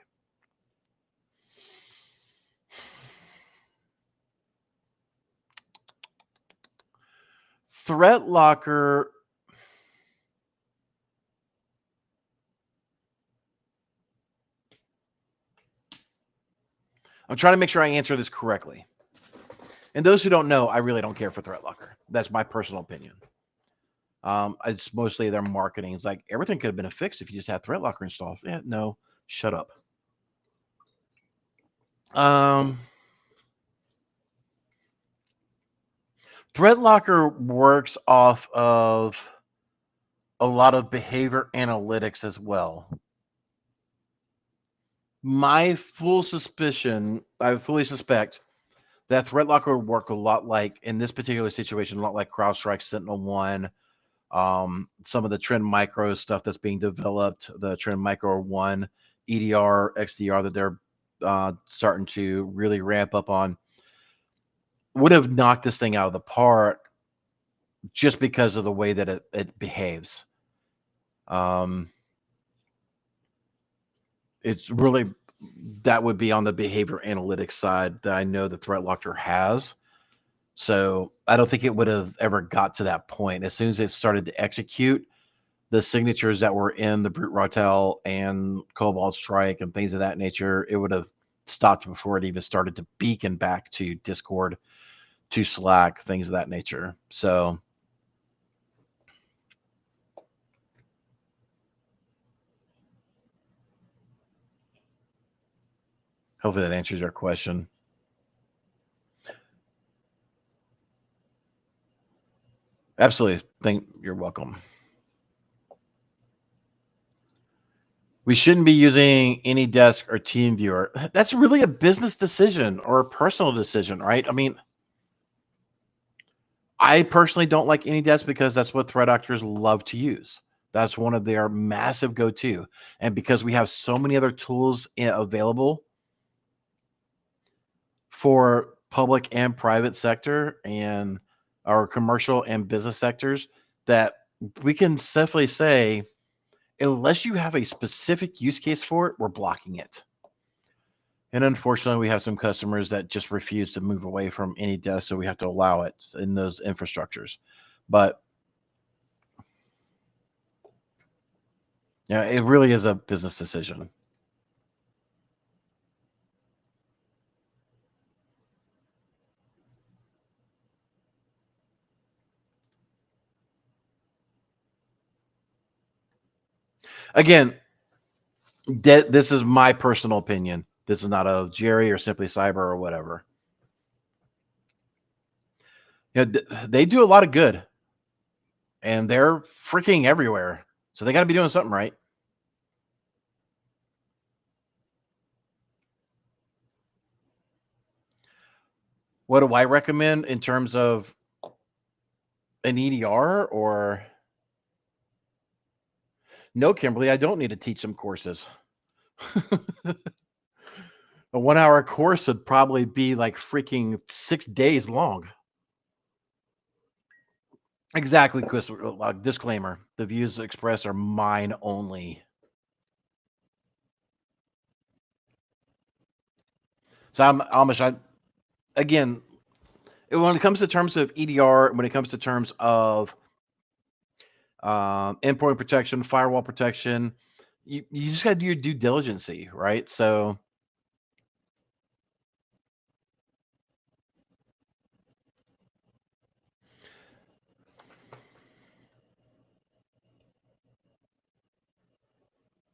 ThreatLocker, I'm trying to make sure I answer this correctly. And those who don't know, I really don't care for ThreatLocker. That's my personal opinion. It's mostly their marketing. It's like everything could have been fixed if you just had ThreatLocker installed. Yeah, no, shut up. ThreatLocker works off of a lot of behavior analytics as well. I fully suspect that ThreatLocker would work a lot like, in this particular situation, a lot like CrowdStrike, SentinelOne, some of the Trend Micro stuff that's being developed, the Trend Micro 1, EDR, XDR that they're starting to really ramp up on, would have knocked this thing out of the park just because of the way that it behaves. It's really, that would be on the behavior analytics side that I know the ThreatLocker has. So I don't think it would have ever got to that point. As soon as it started to execute, the signatures that were in the Brute Rotel and Cobalt Strike and things of that nature, it would have stopped before it even started to beacon back to Discord, to Slack, things of that nature. So hopefully that answers your question. Absolutely. You're welcome. We shouldn't be using AnyDesk or TeamViewer. That's really a business decision or a personal decision, right? I mean, I personally don't like AnyDesk because that's what threat actors love to use. That's one of their massive go-to. And because we have so many other tools available for public and private sector and our commercial and business sectors, that we can safely say, unless you have a specific use case for it, we're blocking it. And unfortunately, we have some customers that just refuse to move away from AnyDesk, so we have to allow it in those infrastructures. But Yeah, it really is a business decision. Again, this is my personal opinion. This is not a Jerry or Simply Cyber or whatever. You know, they do a lot of good, and they're freaking everywhere. So they got to be doing something right. What do I recommend in terms of an EDR or no, Kimberly? I don't need to teach some courses. A 1 hour course would probably be like freaking 6 days long. Exactly, Chris. Disclaimer: the views expressed are mine only. So Amish, again, when it comes to terms of EDR, when it comes to terms of endpoint protection, firewall protection, you just got to do your due diligence, right? So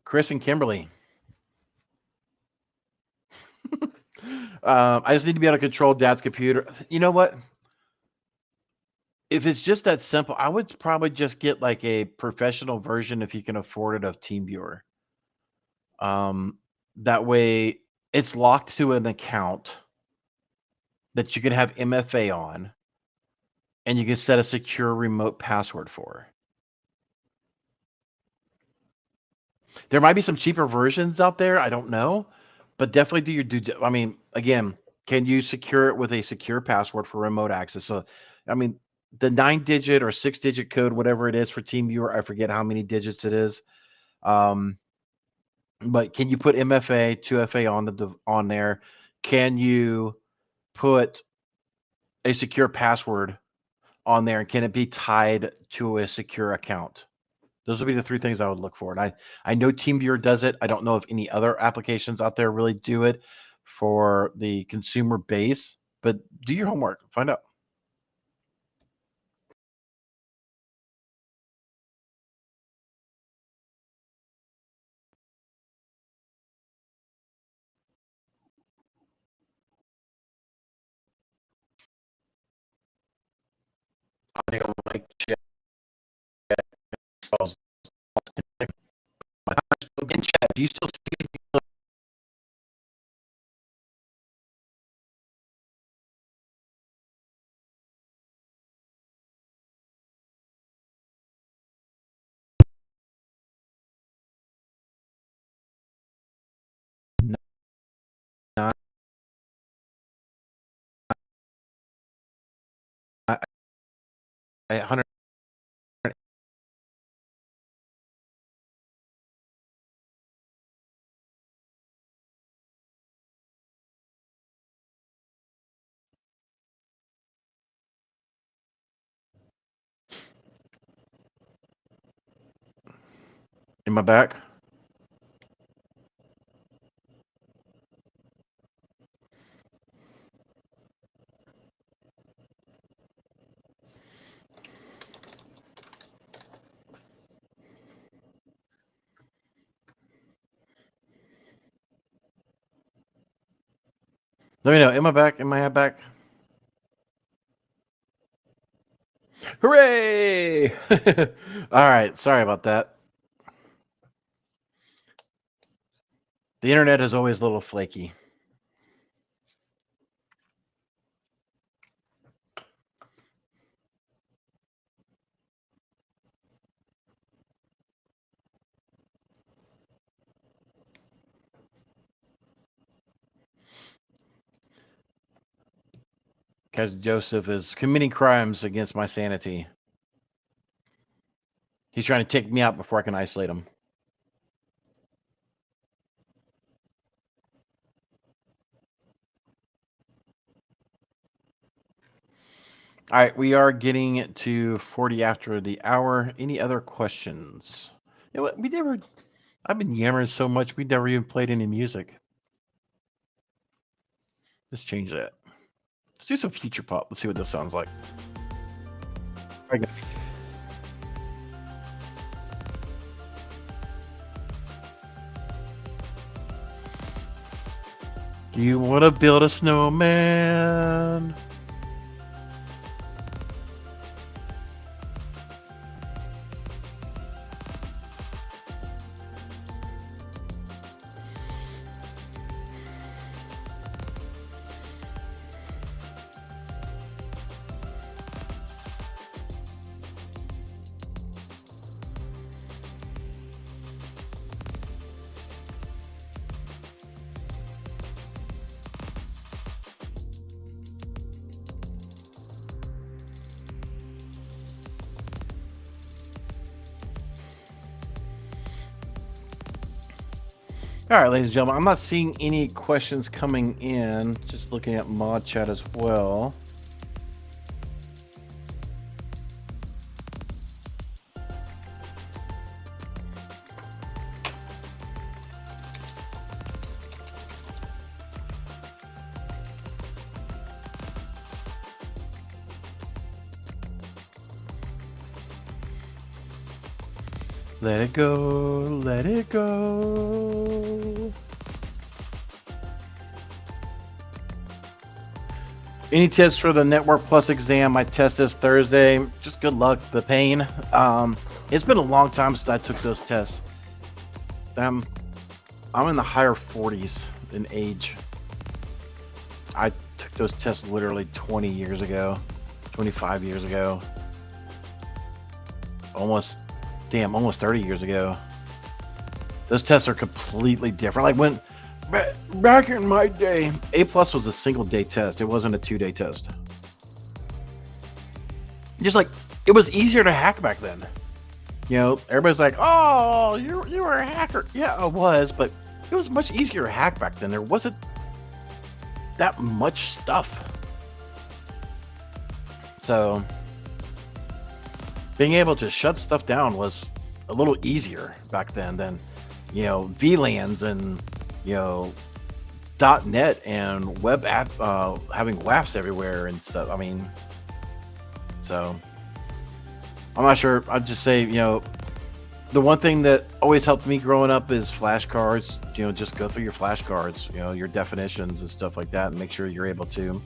Chris and Kimberly. I just need to be able to control Dad's computer. You know what? If it's just that simple, I would probably just get like a professional version if you can afford it of TeamViewer. That way it's locked to an account that you can have MFA on, and you can set a secure remote password for. There might be some cheaper versions out there. I don't know, but definitely do your I mean, again, can you secure it with a secure password for remote access? So, I mean, the 9-digit or 6-digit code, whatever it is for TeamViewer, I forget how many digits it is. But can you put MFA, 2FA on there? Can you put a secure password on there, and can it be tied to a secure account? Those would be the 3 things I would look for. And I know TeamViewer does it. I don't know if any other applications out there really do it for the consumer base, but do your homework. Find out. I don't like chat. In chat, do you still see I 100 in my back? Let me know. Am I back? Am I back? Hooray! All right. Sorry about that. The internet is always a little flaky. Because Joseph is committing crimes against my sanity. He's trying to take me out before I can isolate him. All right, we are getting to 40 after the hour. Any other questions? You know what? We never. I've been yammering so much. We never even played any music. Let's change that. Let's do some future pop. Let's see what this sounds like. Okay. You want to build a snowman? All right, ladies and gentlemen, I'm not seeing any questions coming in. Just looking at mod chat as well. Let it go, let it go. Any tips for the Network Plus exam? I test this Thursday. Just good luck, the pain. It's been a long time since I took those tests. I'm in the higher 40s in age. I took those tests literally 20 years ago, 25 years ago. Almost 30 years ago. Those tests are completely different. Like when back in my day, A+ was a single day test. It wasn't a 2-day test. Just like it was easier to hack back then. You know, everybody's like, "Oh, you were a hacker." Yeah, I was, but it was much easier to hack back then. There wasn't that much stuff. So being able to shut stuff down was a little easier back then than, you know, VLANs and, you know, .NET and web app having WAFs everywhere and stuff. I mean, so I'm not sure. I'd just say, you know, the one thing that always helped me growing up is flashcards. You know, just go through your flashcards, you know, your definitions and stuff like that, and make sure you're able to,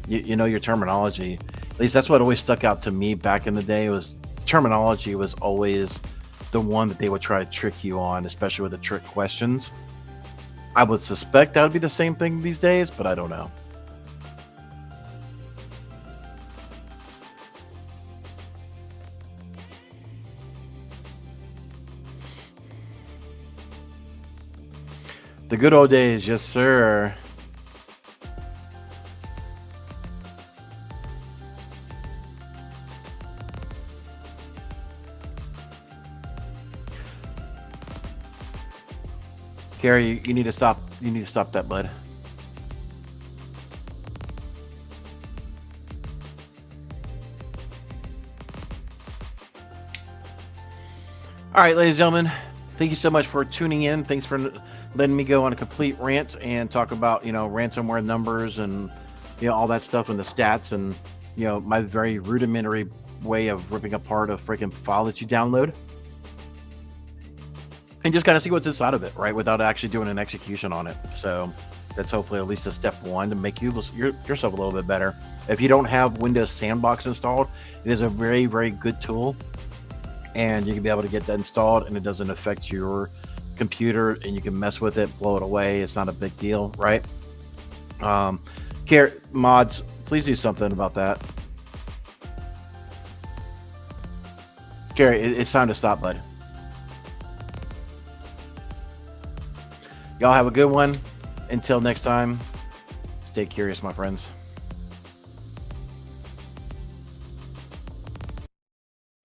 you know, your terminology. At least that's what always stuck out to me back in the day. Was terminology was always the one that they would try to trick you on, especially with the trick questions. I would suspect that would be the same thing these days, but I don't know. The good old days, yes sir. Gary, you need to stop. You need to stop that, bud. All right, ladies and gentlemen, thank you so much for tuning in. Thanks for letting me go on a complete rant and talk about, you know, ransomware numbers and, you know, all that stuff and the stats and, you know, my very rudimentary way of ripping apart a freaking file that you download. And just kind of see what's inside of it, right? Without actually doing an execution on it. So that's hopefully at least a step one to make you yourself a little bit better. If you don't have Windows Sandbox installed, it is a very, very good tool. And you can be able to get that installed and it doesn't affect your computer and you can mess with it, blow it away. It's not a big deal, right? Mods, please do something about that. Gary, it's time to stop, bud. Y'all have a good one. Until next time, stay curious, my friends.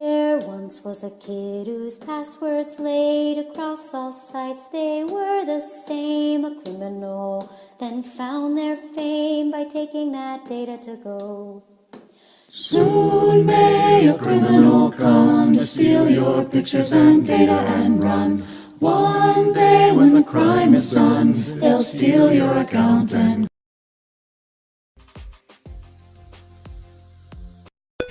There once was a kid whose passwords laid across all sites. They were the same. A criminal then found their fame by taking that data to go. Soon may a criminal come to steal your pictures and data and run. One day when the crime is done, they'll steal your account and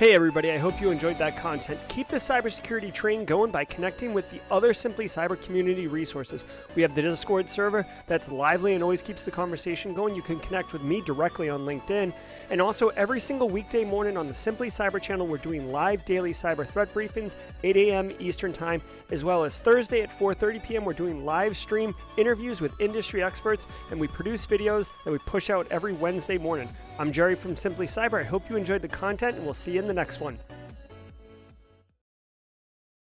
Hey everybody, I hope you enjoyed that content. Keep the cybersecurity train going by connecting with the other Simply Cyber community resources. We have the Discord server that's lively and always keeps the conversation going. You can connect with me directly on LinkedIn. And also every single weekday morning on the Simply Cyber channel, we're doing live daily cyber threat briefings, 8 a.m. Eastern Time, as well as Thursday at 4:30 p.m. We're doing live stream interviews with industry experts, and we produce videos that we push out every Wednesday morning. I'm Jerry from Simply Cyber. I hope you enjoyed the content, and we'll see you in the next one.